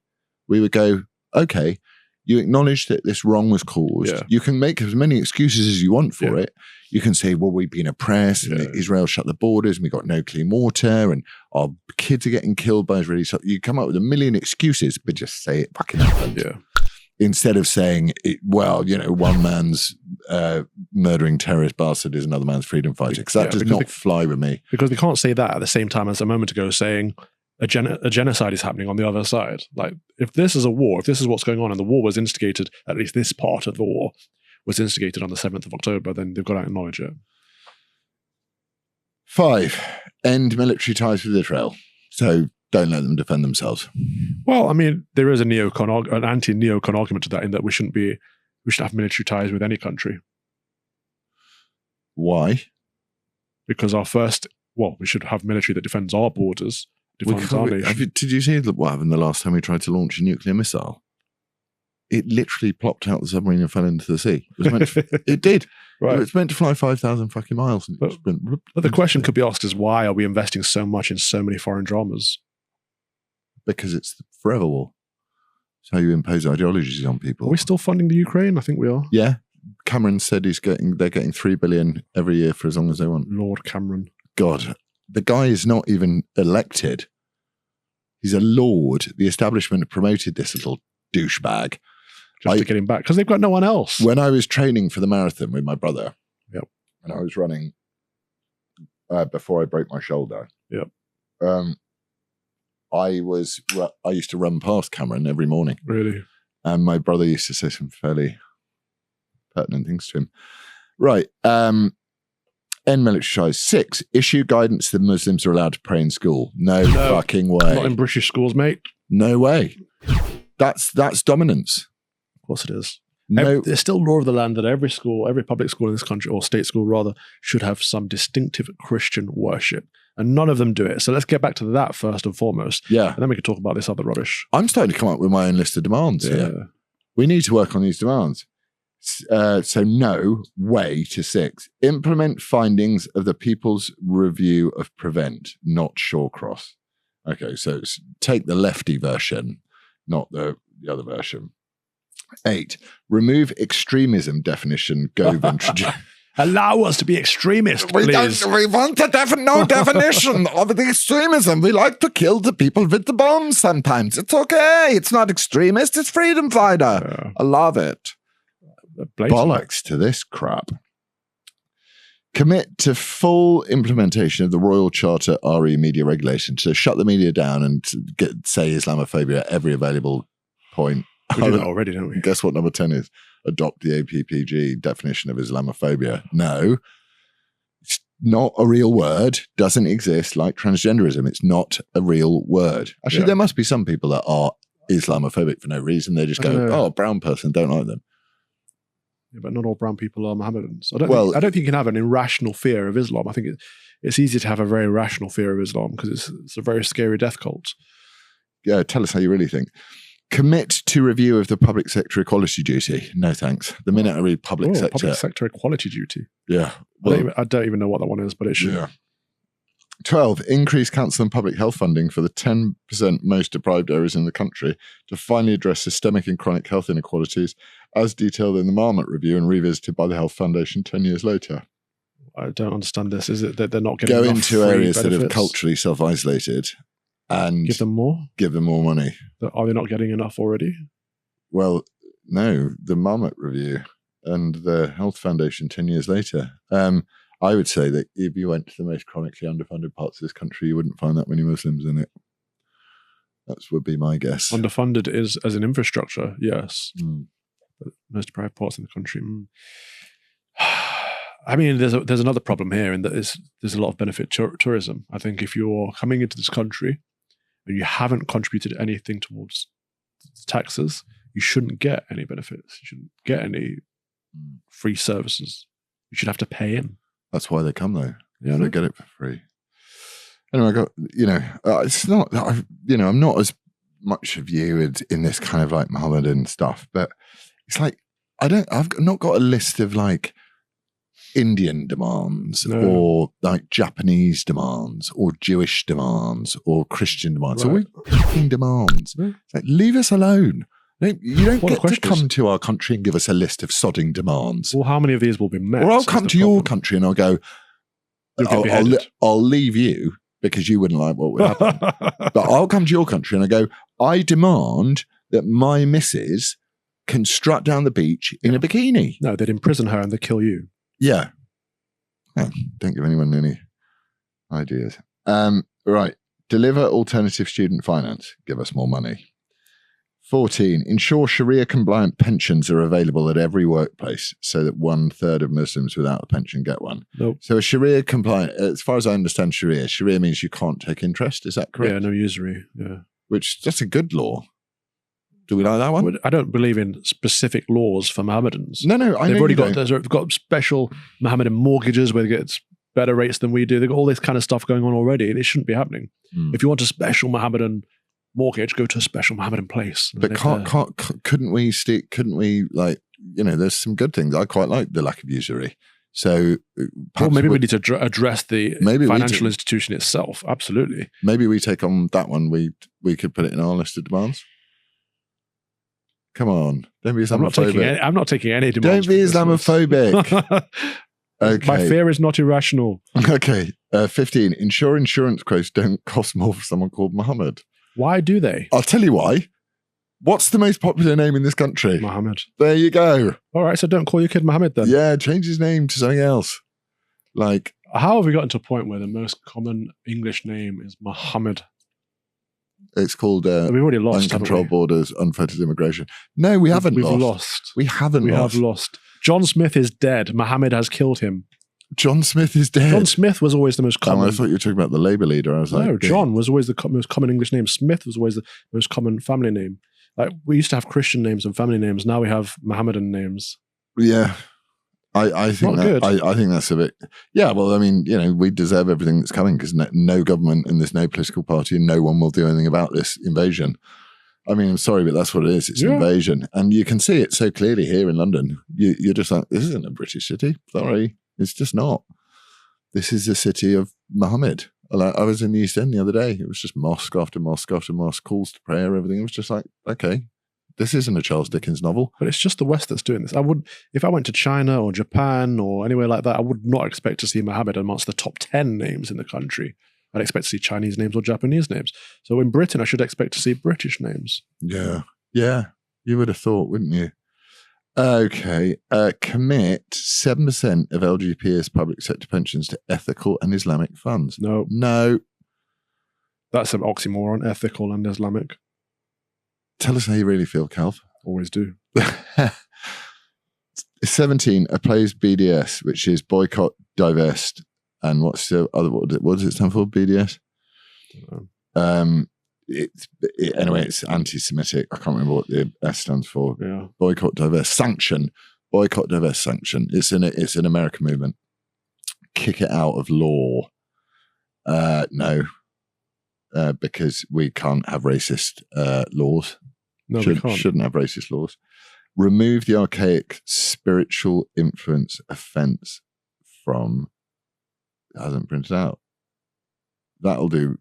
We would go, okay, you acknowledge that this wrong was caused. Yeah. You can make as many excuses as you want for it. You can say, well, we've been oppressed and Israel shut the borders and we got no clean water and our kids are getting killed by Israelis. So you come up with a million excuses, but just say it fucking happened. Yeah. Instead of saying, one man's murdering terrorist bastard is another man's freedom fighter. Because that does not fly with me. Because they can't say that at the same time as a moment ago saying, a genocide is happening on the other side. Like, if this is a war, if this is what's going on, and the war was instigated, at least this part of the war was instigated on the 7th of October, then they've got to acknowledge it. 5, end military ties with Israel. So don't let them defend themselves. Well, I mean, there is an anti-neocon argument to that, in that we should have military ties with any country. Why? Because we should have military that defends our borders. Did you see what happened the last time we tried to launch a nuclear missile? It literally plopped out the submarine and fell into the sea. It did. Right. It's meant to fly 5,000 fucking miles. And but the question could be asked is, why are we investing so much in so many foreign dramas? Because it's the forever war. It's how you impose ideologies on people. Are we still funding the Ukraine? I think we are. Yeah. Cameron said they're getting $3 billion every year for as long as they want. Lord Cameron. God. The guy is not even elected. He's a lord. The establishment promoted this little douchebag. Just to get him back, because they've got no one else. When I was training for the marathon with my brother, and I was running before I broke my shoulder. Yep. I used to run past Cameron every morning. Really? And my brother used to say some fairly pertinent things to him. Right. End military ties. 6, issue guidance that Muslims are allowed to pray in school. No fucking way. Not in British schools, mate. No way. That's dominance. Of course it is. No. There's still law of the land that every school, every public school in this country, or state school rather, should have some distinctive Christian worship. And none of them do it. So let's get back to that first and foremost. Yeah. And then we can talk about this other rubbish. I'm starting to come up with my own list of demands here. We need to work on these demands. So no way to 6. Implement findings of the People's Review of Prevent, not Shawcross. Okay, so take the lefty version, not the other version. 8, remove extremism definition Gove introduced. Allow us to be extremists, please. We want no definition of the extremism. We like to kill the people with the bombs sometimes. It's okay. It's not extremist. It's freedom fighter. Yeah. I love it. Bollocks to this crap. Commit to full implementation of the Royal Charter RE media regulation. So shut the media down and say Islamophobia at every available point. We do that already, don't we? Guess what number 10 is? Adopt the APPG definition of Islamophobia. No, it's not a real word. Doesn't exist like transgenderism. It's not a real word. Actually, there must be some people that are Islamophobic for no reason. They just go, oh, brown person, don't like them. Yeah, but not all brown people are Mohammedans. I don't think you can have an irrational fear of Islam. I think it's easy to have a very rational fear of Islam because it's a very scary death cult. Yeah, tell us how you really think. Commit to review of the public sector equality duty. No thanks. The minute I read public sector equality duty. Yeah. Well, I don't even know what that one is, but it should. Yeah. 12, increase council and public health funding for the 10% most deprived areas in the country to finally address systemic and chronic health inequalities as detailed in the Marmot Review and revisited by the Health Foundation 10 years later. I don't understand this. Is it that they're not getting Go enough into free areas benefits? that have culturally self-isolated and give them more? Give them more money. Are they not getting enough already? Well, no, the Marmot Review and the Health Foundation 10 years later. I would say that if you went to the most chronically underfunded parts of this country, you wouldn't find that many Muslims in it. That would be my guess. Underfunded is as an infrastructure, yes. But most deprived parts in the country. I mean, there's another problem here in that there's a lot of benefit tourism. I think if you're coming into this country and you haven't contributed anything towards taxes, you shouldn't get any benefits. You shouldn't get any free services. You should have to pay in. That's why they come, though. Yeah, they get it for free. Anyway, I got, it's not, I'm not as much of you in this kind of like Mohammedan stuff, but it's like, I've not got a list of like Indian demands or like Japanese demands or Jewish demands or Christian demands. Right. So we fucking demands. Yeah. Like, leave us alone. You don't get to come to our country and give us a list of sodding demands. Well, how many of these will be met? Or I'll come to your country and I'll go, I'll leave you because you wouldn't like what would happen. But I'll come to your country and I go, I demand that my missus can strut down the beach in a bikini. No, they'd imprison her and they'd kill you. Yeah. Oh, don't give anyone any ideas. Right. Deliver alternative student finance. Give us more money. 14, ensure Sharia-compliant pensions are available at every workplace so that 1/3 of Muslims without a pension get one. Nope. So a Sharia-compliant, as far as I understand Sharia means you can't take interest. Is that correct? Yeah, no usury. Yeah. Which, that's a good law. Do we like that one? I don't believe in specific laws for Mohammedans. No, They've got special Mohammedan mortgages where they get better rates than we do. They've got all this kind of stuff going on already. It shouldn't be happening. If you want a special Mohammedan mortgage, go to a special Mohammedan place. But couldn't we like, there's some good things. I quite like the lack of usury. So maybe we need to address the financial institution itself. Absolutely. Maybe we take on that one. We could put it in our list of demands. Come on. Don't be Islamophobic. I'm not taking any demands. Don't be Islamophobic. Okay. My fear is not irrational. Okay. 15. Ensure insurance quotes don't cost more for someone called Muhammad. Why do they? I'll tell you why. What's the most popular name in this country? Muhammad. There you go. All right, so don't call your kid Muhammad then. Yeah, change his name to something else. Like, How have we gotten to a point where the most common English name is Muhammad? It's called We've already lost. uncontrolled borders, unfettered immigration. No, we haven't We've lost. lost. We haven't We lost. have lost. John Smith is dead. Muhammad has killed him. John Smith is dead. John Smith was always the most Oh, common. I thought you were talking about the Labour leader. I was like, No, John was always the most common English name. Smith was always the most common family name. Like we used to have Christian names and family names. Now we have Mohammedan names. Yeah. I think Not that, good. I think that's a bit. Yeah, well, I mean, we deserve everything that's coming because no government and there's no political party and no one will do anything about this invasion. I mean, I'm sorry, but that's what it is. It's an invasion, and you can see it so clearly here in London. You're just like, this isn't a British city. Sorry, it's just not. This is the city of Muhammad. I was in the East End the other day. It was just mosque after mosque after mosque, calls to prayer, everything. It was just like, okay, this isn't a Charles Dickens novel. But it's just the West that's doing this. If I went to China or Japan or anywhere like that, I would not expect to see Muhammad amongst the top 10 names in the country. I'd expect to see Chinese names or Japanese names. So in Britain, I should expect to see British names. Yeah. You would have thought, wouldn't you? Okay. Commit 7% of LGPS public sector pensions to ethical and Islamic funds. No. That's an oxymoron, ethical and Islamic. Tell us how you really feel, Calv. Always do. 17 oppose BDS, which is boycott, divest, and what's the other? What does it stand for? BDS. Anyway, it's anti-Semitic. I can't remember what the S stands for. Yeah. Boycott, divest, sanction. Boycott, divest, sanction. It's an American movement. Kick it out of law. No, because we can't have racist laws. No, we can't. Shouldn't have racist laws. Remove the archaic spiritual influence offence from. It hasn't printed out. That'll do.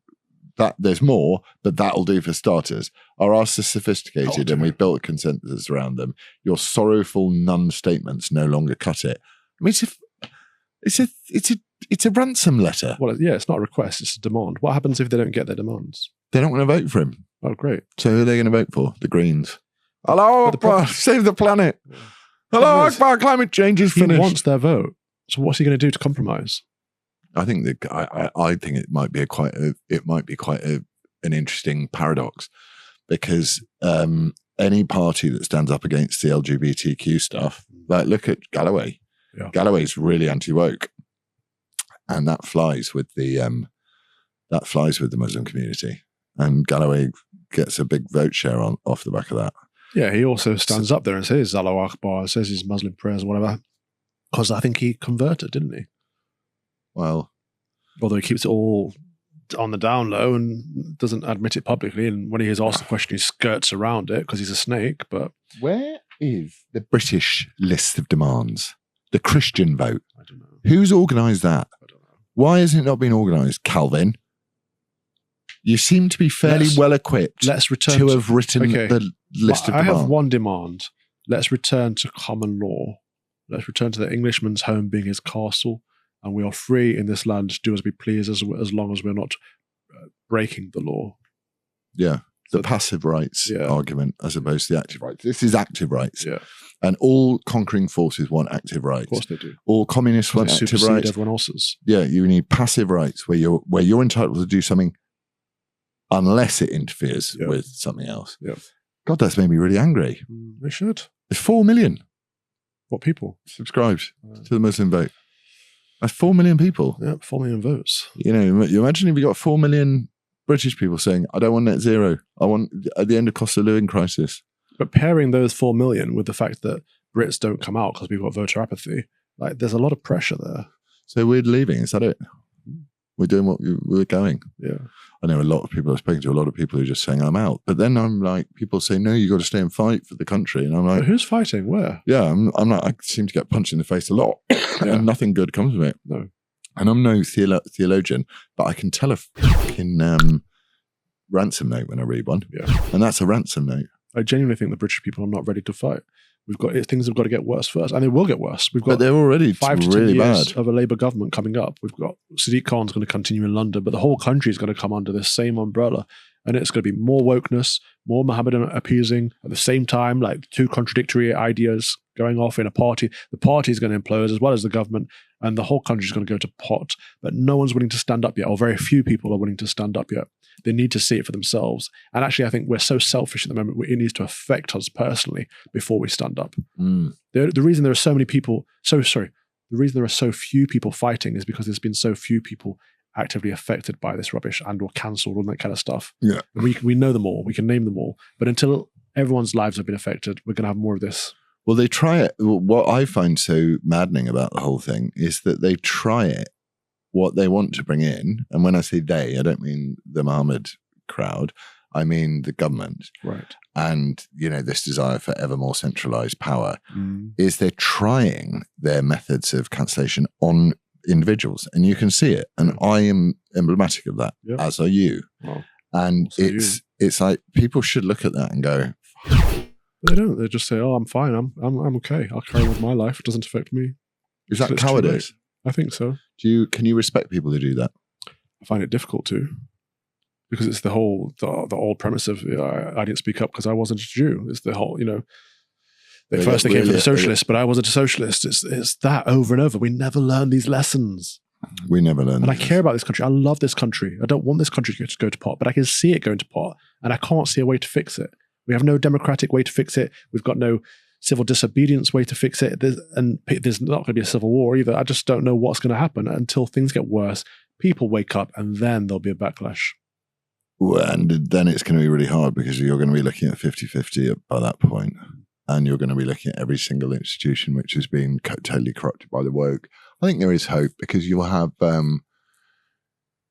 That there's more, but that'll do for starters. Our asks are sophisticated, and we've built a consensus around them. Your sorrowful nun statements no longer cut it. I mean, it's a ransom letter. Well, yeah, it's not a request; it's a demand. What happens if they don't get their demands? They don't want to vote for him. Oh, great! So who are they going to vote for? The Greens. Hello, Akbar, save the planet. Yeah. Hello, Akbar, climate change is finished. He wants their vote. So what's he going to do to compromise? I think I think it might be quite an interesting paradox, because any party that stands up against the LGBTQ stuff, like look at Galloway. Yeah. Galloway's really anti-woke, and that flies with the Muslim community, and Galloway gets a big vote share off the back of that. Yeah, he also stands up there and says Allahu Akbar, says his Muslim prayers or whatever, because I think he converted, didn't he? Well, although he keeps it all on the down low and doesn't admit it publicly, and when he is asked the question, he skirts around it because he's a snake. But where is the British list of demands? The Christian vote? I don't know. Who's organised that? I don't know. Why has it not been organised, Calvin? You seem to be fairly well equipped to have written the list of demands. I have one demand. Let's return to common law. Let's return to the Englishman's home being his castle, and we are free in this land to do as we please as long as we're not breaking the law. Yeah, the passive rights argument as opposed to the active rights. This is active rights. Yeah. And all conquering forces want active rights. Of course they do. All communists want active rights. Everyone else's. Yeah, you need passive rights where you're entitled to do something unless it interferes with something else. Yeah. God, that's made me really angry. They should. There's 4 million. What people? Subscribed to the Muslim vote. That's 4 million people. Yeah, 4 million votes. You imagine if you got 4 million British people saying, I don't want net zero. I want at the end of cost of living crisis. But pairing those 4 million with the fact that Brits don't come out because we've got voter apathy, like there's a lot of pressure there. So we're leaving. Is that it? We're doing what we're going. Yeah. I know a lot of people, I've spoken to a lot of people who are just saying, I'm out. But then I'm like, people say, no, you got to stay and fight for the country. And I'm like, but who's fighting? Where? Yeah, I'm like, I seem to get punched in the face a lot and nothing good comes of it. No. And I'm no theologian, but I can tell a fucking ransom note when I read one. Yeah. And that's a ransom note. I genuinely think the British people are not ready to fight. Things have got to get worse first, and they will get worse. We've got but they're already 5 to 10 years of a Labour government coming up. We've got Sadiq Khan's going to continue in London, but the whole country is going to come under this same umbrella, and it's going to be more wokeness, more Mohammedan appeasing at the same time, like two contradictory ideas going off in a party. The party is going to implode as well as the government, and the whole country's going to go to pot, but no one's willing to stand up yet, or very few people are willing to stand up yet. They need to see it for themselves. And actually, I think we're so selfish at the moment, it needs to affect us personally before we stand up. The reason there are so many people, the reason there are so few people fighting is because there's been so few people actively affected by this rubbish and or cancelled and that kind of stuff. Yeah. We know them all, we can name them all. But until everyone's lives have been affected, we're going to have more of this. Well, they try it. What I find so maddening about the whole thing is that they try it, what they want to bring in. And when I say they, I don't mean the Mohammed crowd. I mean the government. Right. And, this desire for ever more centralized power is they're trying their methods of cancellation on individuals. And you can see it. And I am emblematic of that, as are you. Well, and it's like people should look at that and go, they don't. They just say, "Oh, I'm fine. I'm okay. I'll carry on with my life. It doesn't affect me." Is that cowardice? I think so. Can you respect people who do that? I find it difficult to, because it's the old premise of I didn't speak up because I wasn't a Jew. It's the whole, they came for the socialists, but I wasn't a socialist. It's that over and over. We never learn these lessons. We never learn. And I care about this country. I love this country. I don't want this country to go to pot, but I can see it going to pot, and I can't see a way to fix it. We have no democratic way to fix it. We've got no civil disobedience way to fix it. There's not going to be a civil war either. I just don't know what's going to happen until things get worse. People wake up, and then there'll be a backlash. Well, and then it's going to be really hard because you're going to be looking at 50-50 by that point. And you're going to be looking at every single institution which has been totally corrupted by the woke. I think there is hope because you'll have,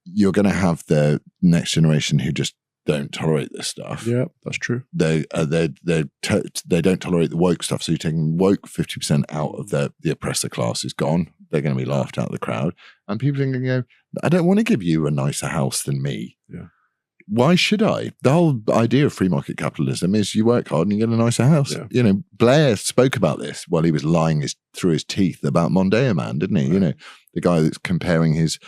you're going to have the next generation who just don't tolerate this stuff. Yeah, that's true. They don't tolerate the woke stuff. So you're taking woke 50% out of the oppressor class is gone. They're going to be laughed out of the crowd. And people are going to go, I don't want to give you a nicer house than me. Yeah. Why should I? The whole idea of free market capitalism is you work hard and you get a nicer house. Yeah. Blair spoke about this while he was lying through his teeth about Mondeo Man, didn't he? Right. The guy that's comparing his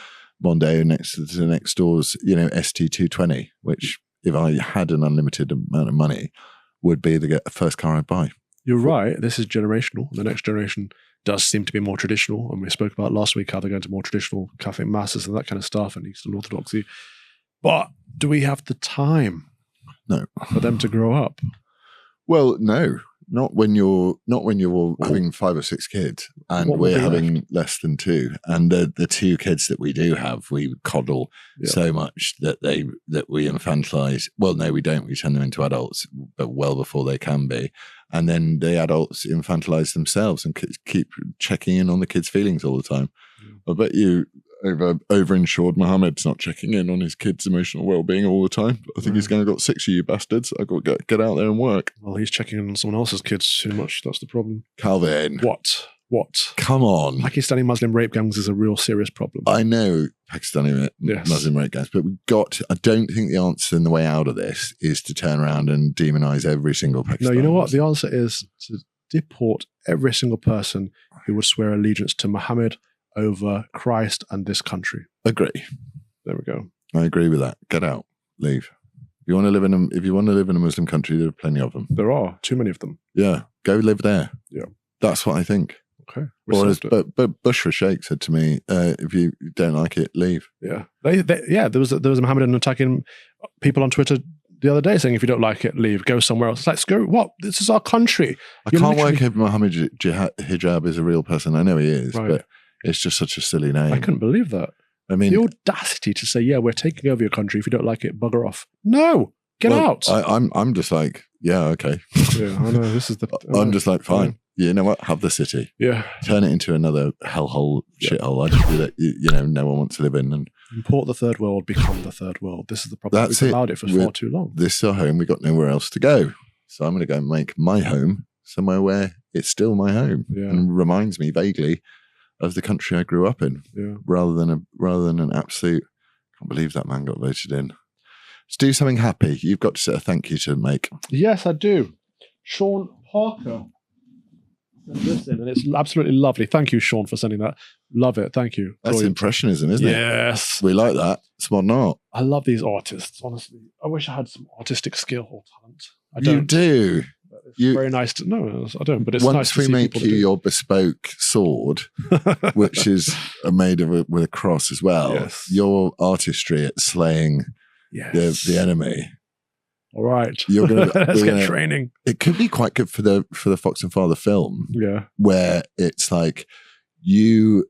Mondeo next to the next door's, ST220, which if I had an unlimited amount of money would be the first car I'd buy. You're right. This is generational. The next generation does seem to be more traditional. And we spoke about last week how they're going to more traditional Catholic masses and that kind of stuff and Eastern Orthodoxy. But do we have the time? No. For them to grow up? Well, no. Not when you're having 5 or 6 kids and we're having less than 2. And the 2 kids that we do have, we coddle so much that we infantilize. Well, no, we don't. We turn them into adults, but well before they can be. And then the adults infantilize themselves and keep checking in on the kids' feelings all the time. Yeah. I bet you over-insured Mohammed's not checking in on his kids' emotional well-being all the time. I think he's going to got 6 of you bastards. I've got to get out there and work. Well, he's checking in on someone else's kids too much. That's the problem. Calvin. What? Come on. Pakistani Muslim rape gangs is a real serious problem. I know Pakistani Muslim rape gangs, but I don't think the answer and the way out of this is to turn around and demonize every single Pakistani. No, you know what? The answer is to deport every single person who would swear allegiance to Muhammad over Christ and this country. Agree. There we go. I agree with that. Get out. Leave. If you want to live in a Muslim country, there are plenty of them. There are too many of them. Yeah. Go live there. Yeah. That's what I think. Okay. But Bushra Sheikh said to me, if you don't like it, leave. Yeah. There was a Mohammedan attacking people on Twitter the other day saying, if you don't like it, leave, go somewhere else. It's like, screw what? This is our country. I can't work if Mohammed Hijab is a real person. I know he is, but it's just such a silly name. I couldn't believe that. I mean, the audacity to say, yeah, we're taking over your country. If you don't like it, bugger off. No, get out. I'm just like, yeah, okay. Yeah, I know. This is I'm just like, fine. You know what? Have the city. Yeah. Turn it into another hellhole, shithole. I just do that. No one wants to live in. And import the third world, become the third world. This is the problem. We've allowed it for far too long. This is our home. We got nowhere else to go. So I'm going to go and make my home somewhere where it's still my home and reminds me vaguely of the country I grew up in, rather than an absolute. Can't believe that man got voted in. Let's do something happy. You've got to set a thank you to make. Yes, I do. Sean Parker sent this in, and it's absolutely lovely. Thank you, Sean, for sending that. Love it. Thank you. That's impressionism, isn't it? Yes, we like that. It's modern art. I love these artists. Honestly, I wish I had some artistic skill or talent. I don't. You do. It's very nice to know. I don't, but it's nice once to we see make people you that your bespoke sword, which is made with a cross as well, Yes. your artistry at slaying yes. the enemy. All right. You're gonna Let's get training. It could be quite good for the Fox and Father film. Yeah. Where it's like you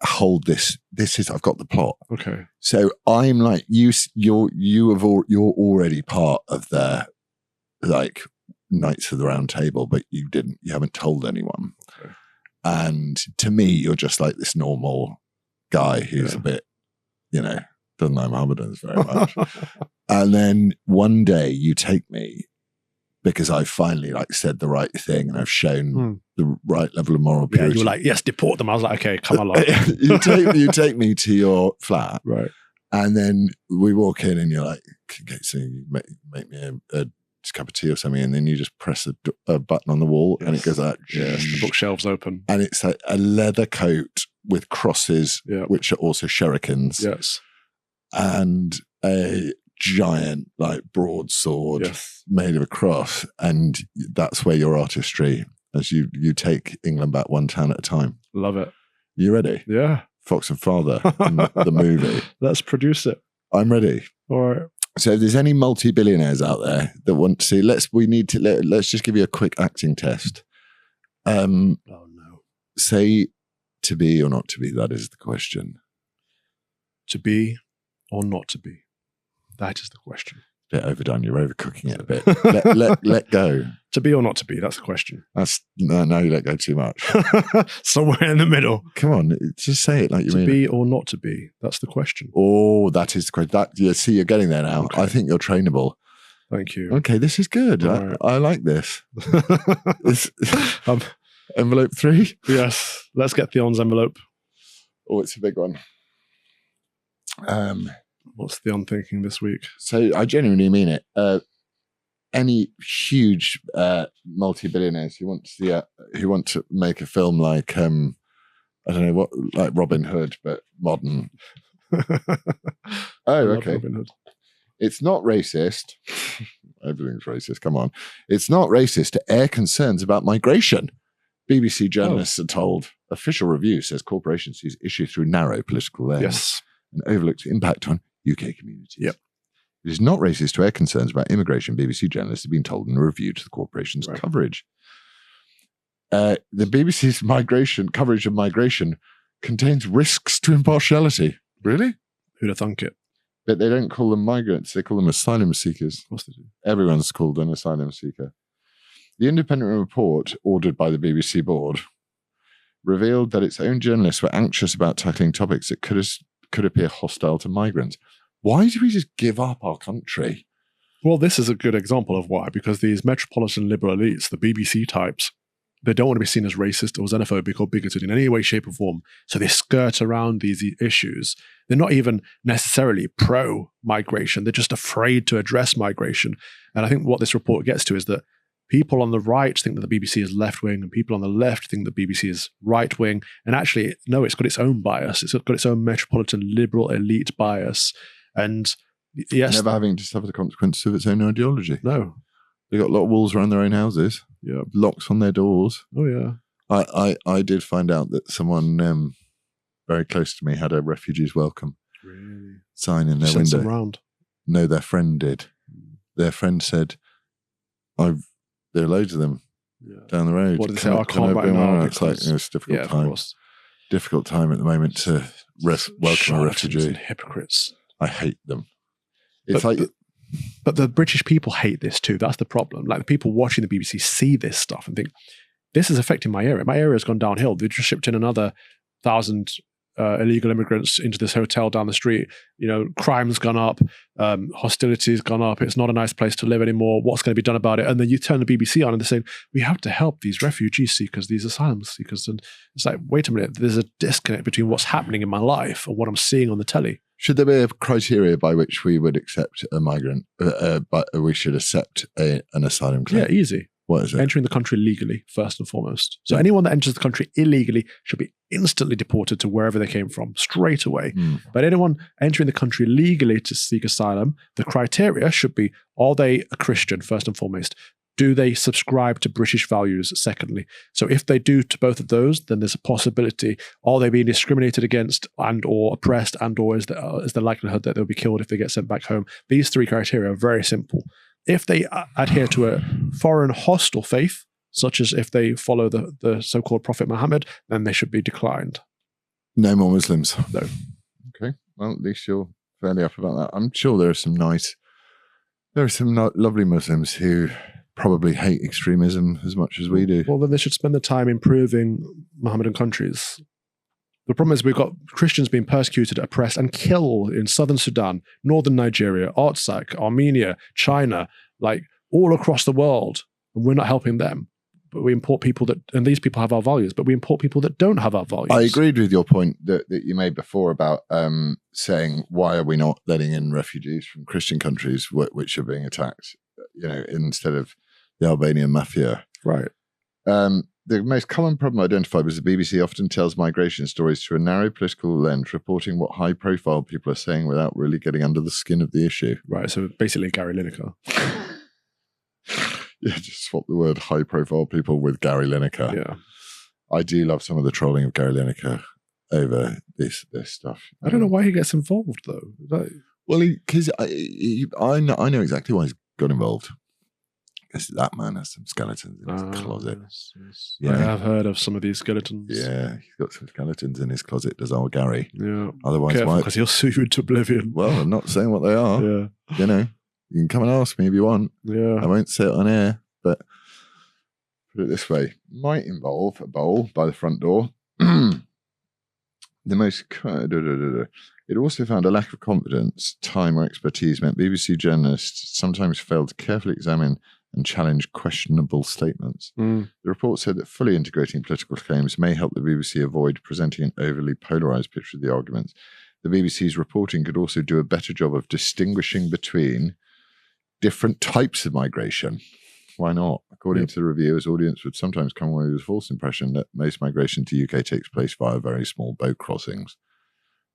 hold this is I've got the plot. Okay. So I'm like you're already part of the like Knights of the Round Table, but you haven't told anyone. Okay. And to me, you're just like this normal guy who's a bit, doesn't know Mohammedans very much. And then one day you take me because I finally like said the right thing and I've shown the right level of moral purity. Yeah, you were like, yes, deport them. I was like, okay, come along. you take me to your flat. Right. And then we walk in and you're like, okay, so you make me a cup of tea or something, and then you just press a button on the wall and it goes out. Yes, the bookshelves open. And it's like a leather coat with crosses, which are also shurikens. Yes. And a giant, like, broadsword made of a cross. And that's where your artistry, as you take England back one town at a time. Love it. You ready? Yeah. Fox and Father, the movie. Let's produce it. I'm ready. All right. So if there's any multi-billionaires out there that want to see, let's just give you a quick acting test. Oh no. Say to be or not to be, that is the question. To be or not to be? That is the question. Bit overdone. You're overcooking it a bit. let go. To be or not to be? That's the question. No, you let go too much. Somewhere in the middle. Come on, just say it like you mean. To be or not to be? That's the question. Oh, that is the question. See, you're getting there now. Okay. I think you're trainable. Thank you. Okay, this is good. Right. I like this. Envelope 3? Yes. Let's get Theon's envelope. Oh, it's a big one. What's Theon thinking this week? So I genuinely mean it. Any huge multi-billionaires who want to make a film like I don't know what, like Robin Hood, but modern. Oh, okay. Robin Hood. It's not racist. Everything's racist. Come on. It's not racist to air concerns about migration. BBC journalists are told. Official review says corporations use issue through narrow political lens. Yes. And overlooks impact on UK communities. Yep. It is not racist to air concerns about immigration, BBC journalists have been told in a review to the corporation's coverage. The BBC's coverage of migration contains risks to impartiality. Really? Who'd have thunk it? But they don't call them migrants, they call them asylum seekers. Of course they do. Everyone's called an asylum seeker. The independent report, ordered by the BBC board, revealed that its own journalists were anxious about tackling topics that could appear hostile to migrants. Why do we just give up our country? Well, this is a good example of why, because these metropolitan liberal elites, the BBC types, they don't want to be seen as racist or xenophobic or bigoted in any way, shape, or form. So they skirt around these issues. They're not even necessarily pro-migration. They're just afraid to address migration. And I think what this report gets to is that people on the right think that the BBC is left-wing, and people on the left think that the BBC is right-wing. And actually, no, it's got its own bias. It's got its own metropolitan liberal elite bias. And yes, never having to suffer the consequences of its own ideology. No. They got a lot of walls around their own houses. Yeah. Locks on their doors. Oh, yeah. I did find out that someone very close to me had a refugees welcome sign in their window. Round. No, their friend did. Their friend said, there are loads of them down the road. What did they say? I can't right now. It's like, it's a difficult time. Of course. Difficult time at the moment to welcome a refugee. And hypocrites. I hate them. But the British people hate this too. That's the problem. Like, the people watching the BBC see this stuff and think, this is affecting my area. My area has gone downhill. They've just shipped in another 1,000 illegal immigrants into this hotel down the street. You know, crime's gone up, hostility's gone up. It's not a nice place to live anymore. What's going to be done about it? And then you turn the BBC on and they're saying, we have to help these refugee seekers, these asylum seekers. And it's like, wait a minute, there's a disconnect between what's happening in my life and what I'm seeing on the telly. Should there be a criteria by which we would accept a migrant, but we should accept an asylum claim? Yeah, easy. What is it? Entering the country legally, first and foremost. So anyone that enters the country illegally should be instantly deported to wherever they came from, straight away. But anyone entering the country legally to seek asylum, the criteria should be, are they a Christian, first and foremost? do they subscribe to British values, secondly? So if they do to both of those, then there's a possibility. Are they being discriminated against and or oppressed, and or is the likelihood that they'll be killed if they get sent back home? These three criteria are very simple. If they adhere to a foreign hostile faith, such as if they follow the so-called Prophet Muhammad, then they should be declined. No more Muslims. No. Okay. Well, at least you're fairly up about that. I'm sure there are some lovely Muslims who probably hate extremism as much as we do. Well, then they should spend the time improving Mohammedan countries. The problem is we've got Christians being persecuted, oppressed, and killed in southern Sudan, northern Nigeria, Artsakh, Armenia, China, like all across the world, and we're not helping them. But we import people and these people have our values, but we import people that don't have our values. I agreed with your point that you made before about saying, why are we not letting in refugees from Christian countries which are being attacked, instead of the Albanian mafia. Right. The most common problem identified was the BBC often tells migration stories through a narrow political lens, reporting what high-profile people are saying without really getting under the skin of the issue. Right, so basically Gary Lineker. Yeah, just swap the word high-profile people with Gary Lineker. Yeah. I do love some of the trolling of Gary Lineker over this stuff. I don't know why he gets involved, though. Well, because I know exactly why he's got involved. Because that man has some skeletons in his closet. Yes. I have heard of some of these skeletons. Yeah, he's got some skeletons in his closet, does old Gary. Yeah. Otherwise, because he'll sue you into oblivion. Well, I'm not saying what they are. Yeah. You can come and ask me if you want. Yeah. I won't say it on air, but put it this way. Might involve a bowl by the front door. It also found a lack of confidence, time, or expertise meant BBC journalists sometimes failed to carefully examine and challenge questionable statements. The report said that fully integrating political claims may help the BBC avoid presenting an overly polarised picture of the arguments. The BBC's reporting could also do a better job of distinguishing between different types of migration. Why not? According to the reviewers, audience would sometimes come away with a false impression that most migration to UK takes place via very small boat crossings.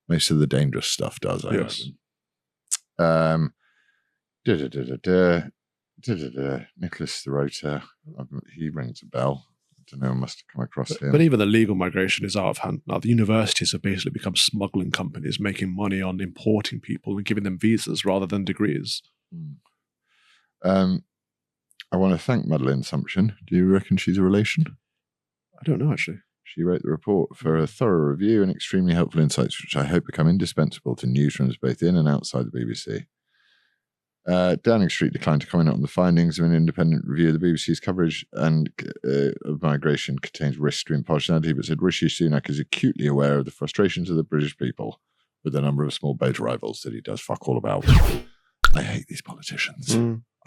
Most of the dangerous stuff does, I imagine. Nicholas the Rotor, he rings a bell. I don't know, I must have come across him. But even the legal migration is out of hand now. The universities have basically become smuggling companies, making money on importing people and giving them visas rather than degrees. I want to thank Madeleine Sumption. Do you reckon she's a relation? I don't know, actually. She wrote the report for a thorough review and extremely helpful insights, which I hope become indispensable to newsrooms both in and outside the BBC. Downing Street declined to comment on the findings of an independent review of the BBC's coverage and of migration contains risk to impartiality, but said Rishi Sunak is acutely aware of the frustrations of the British people with the number of small boat arrivals that he does fuck all about. I hate these politicians.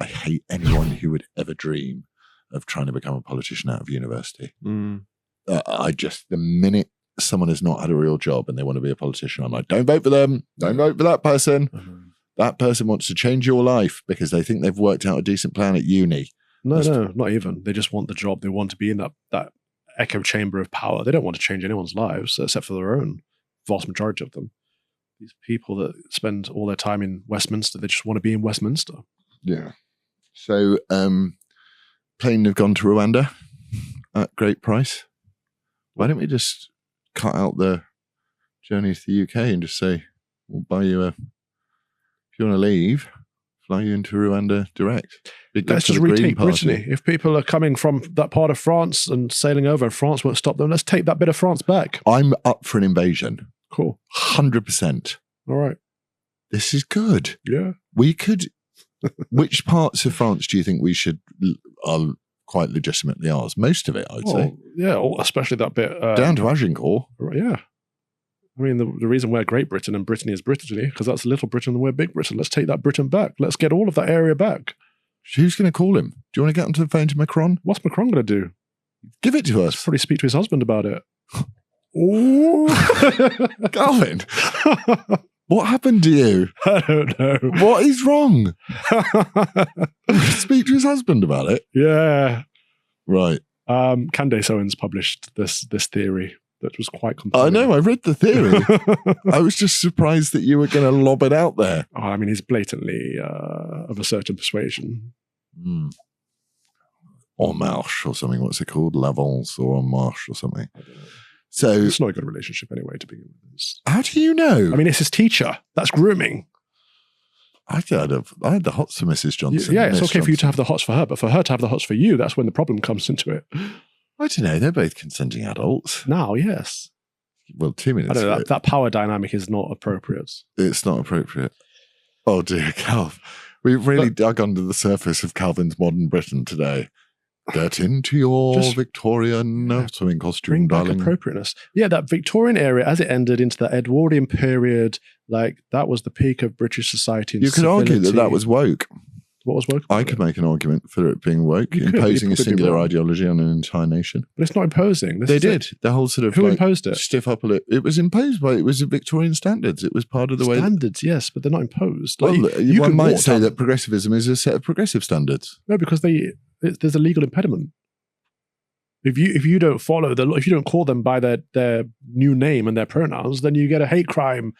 I hate anyone who would ever dream of trying to become a politician out of university. The minute someone has not had a real job and they want to be a politician, I'm like, don't vote for them. Don't vote for that person. That person wants to change your life because they think they've worked out a decent plan at uni. No, not even. They just want the job. They want to be in that echo chamber of power. They don't want to change anyone's lives except for their own, vast majority of them. These people that spend all their time in Westminster, they just want to be in Westminster. Yeah. So, plane have gone to Rwanda at great price. Why don't we just cut out the journey to the UK and just say, we'll buy you if you want to leave, fly you into Rwanda direct. Let's just retake Brittany. If people are coming from that part of France and sailing over and France won't stop them, let's take that bit of France back. I'm up for an invasion. Cool. 100%. All right. This is good. Yeah. We could... Which parts of France do you think we should... are quite legitimately ours? Most of it, I'd say. Yeah, especially that bit... down to Agincourt. Yeah. I mean, the reason we're Great Britain and Brittany is Brittany, because that's Little Britain and we're Big Britain. Let's take that Britain back. Let's get all of that area back. Who's going to call him? Do you want to get onto the phone to Macron? What's Macron going to do? Give it to us. Probably speak to his husband about it. Calvin, what happened to you? I don't know. What is wrong? Speak to his husband about it? Yeah. Right. Candace Owens published this theory that was quite compelling. I know, I read the theory. I was just surprised that you were going to lob it out there. I mean, he's blatantly of a certain persuasion. en marche or something. What's it called? L'avance or en marche or something. I don't know. So It's not a good relationship anyway to begin with. how do you know? I mean, it's his teacher. That's grooming. I had the hots for Mrs. Johnson. Yeah, it's Miss okay for you to Johnson. have the hots for her, but for her to have the hots for you, that's when the problem comes into it. I don't know. They're both consenting adults. Now, yes. Well, 2 minutes. I don't know, ago, that power dynamic is not appropriate. it's not appropriate. Oh dear, Calv. We've really dug under the surface of Calvin's modern Britain today. Get into your Just Victorian swimming costume, Bring back darling. appropriateness. Yeah, that Victorian era, as it ended into the Edwardian period, like that was the peak of British society. And You could argue that civility. was woke. What was woke? I could make an argument for it being woke, You could, imposing you a could be singular wrong. ideology on an entire nation. But it's not imposing. This They is did. it. The whole sort of Who like, imposed it? stiff upper lip. It was imposed by, it was Victorian standards. It was part of the way. Standards, yes, but they're not imposed. Well, you one can might walk say down- that progressivism is a set of progressive standards. No, because there's a legal impediment. If you don't follow if you don't call them by their new name and their pronouns, then you get a hate crime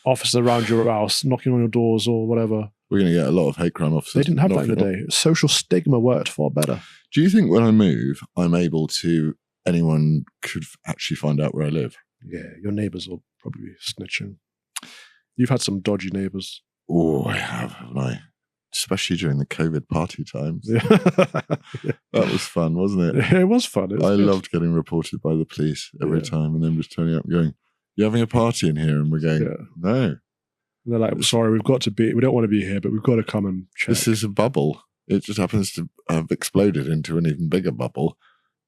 officer around your house knocking on your doors or whatever. We're going to get a lot of hate crime officers. They didn't have that in the knocking on- day. Social stigma worked far better. Do you think when I move, I'm able to, anyone could actually find out where I live? Yeah, your neighbours will probably be snitching. You've had some dodgy neighbours. Oh, I have, haven't I? Especially during the COVID party times. Yeah. That was fun, wasn't it? It was fun. It was I good. loved getting reported by the police every Yeah. time and then just turning up and going, "You having a party in here?" And we're going, Yeah. "No, And they're like, sorry, we don't want to be here, but we've got to come and check. this is a bubble. It just happens to have exploded into an even bigger bubble,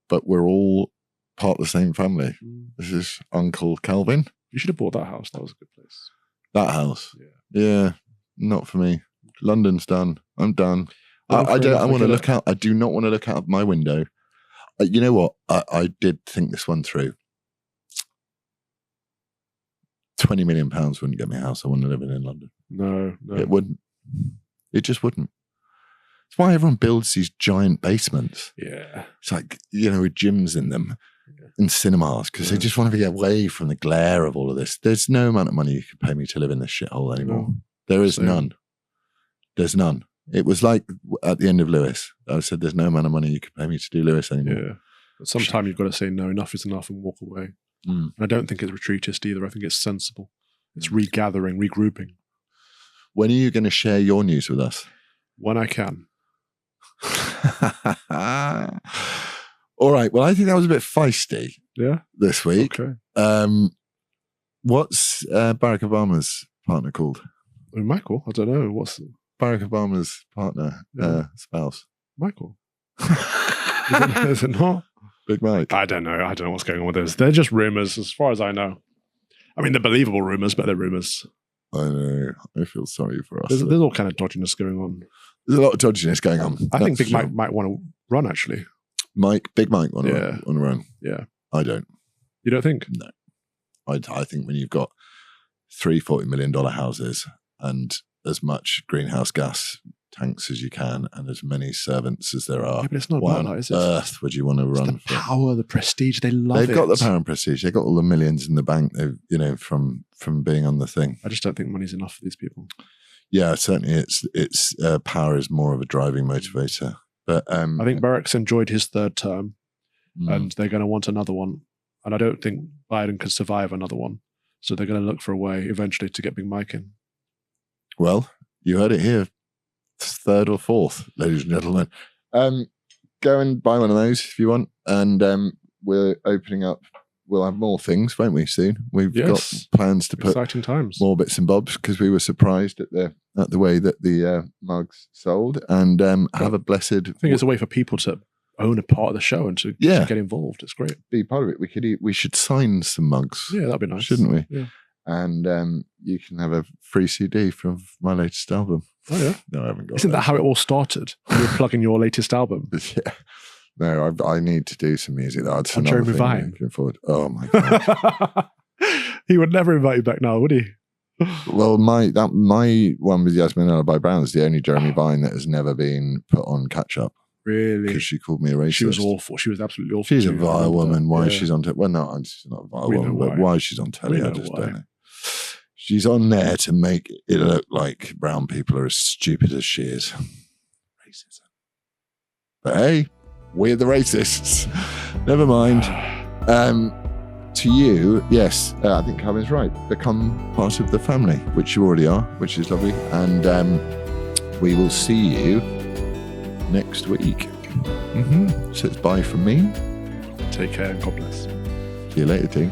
but we're all part of the same family. This is Uncle Calvin. You should have bought that house. That was a good place. That house. Yeah. Yeah, not for me. London's done. I'm done. I Fair don't. enough, I want to get look out. I do not want to look out of my window. You know what? I did think this one through. £20 million wouldn't get me a house I want to live in London. No. It wouldn't. It just wouldn't. It's why everyone builds these giant basements. Yeah. It's like, with gyms in them and cinemas because they Yeah. just want to be away from the glare of all of this. There's no amount of money you can pay me to live in this shithole anymore. No. There is Same. none. There's none. It was like at the end of Lewis. I said, there's no amount of money you could pay me to do Lewis anymore. Yeah. But sometimes you've got to say, no, enough is enough and walk away. Mm. And I don't think it's retreatist either. I think it's sensible. It's regathering, regrouping When are you going to share your news with us? when I can. All right. Well, I think that was a bit feisty Yeah. this week. Okay. What's Barack Obama's partner called? Oh, Michael, I don't know. What's Barack Obama's partner, Yeah. spouse. Michael? Is it not? Big Mike. I don't know. I don't know what's going on with this. They're just rumors, as far as I know. I mean, they're believable rumors, but they're rumors. I know. I feel sorry for us. There's all kind of dodginess going on. There's a lot of dodginess going on. I think That's Big for Mike sure. might want to run, actually. Big Mike want Yeah. to run. Yeah. I don't. You don't think? No. I think when you've got three $40 million houses and as much greenhouse gas tanks as you can and as many servants as there are, Yeah, but it's not why about on that, is it? earth would you want to It's run the for? power, the prestige. They love it. They've got the power and prestige. They've got all the millions in the bank, from being on the thing. I just don't think money's enough for these people. Yeah, certainly it's power is more of a driving motivator. But I think Barack's enjoyed his third term, mm, and they're going to want another one. And I don't think Biden can survive another one. So they're going to look for a way eventually to get Big Mike in. well, you heard it here. Third or fourth, ladies and gentlemen. Go and buy one of those if you want. And we're opening up. We'll have more things, won't we, soon? We've Yes. got plans to put Exciting times. more bits and bobs because we were surprised at the way that the mugs sold. And have a blessed I think it's a way for people to own a part of the show and to Yeah. get involved. It's great. be part of it. We should sign some mugs. Yeah, that'd be nice. Shouldn't we? Yeah. And you can have a free CD from my latest album. Oh, yeah. No, I haven't got Isn't that how it all started? You were plugging your latest album. Yeah. No, I need to do some music. That's On another Jeremy thing I'm Vine. looking forward. Oh my god! He would never invite you back now, would he? Well, my one with Yasmin Alibi Brown is the only Jeremy Vine that has never been put on catch up Really? because she called me a racist. She was awful. She was absolutely awful. She's a too. I vile remember woman. that. Why Yeah. she's on? Well, no, she's not a vile We know woman, but why. why she's on telly, We I know just why. don't know. She's on there to make it look like brown people are as stupid as she is. Racism. But hey, we're the racists. Never mind. To you, yes, I think Calvin's right. Become part of the family, which you already are, which is lovely. And we will see you next week. So it's bye from me. Take care and God bless. See you later, team.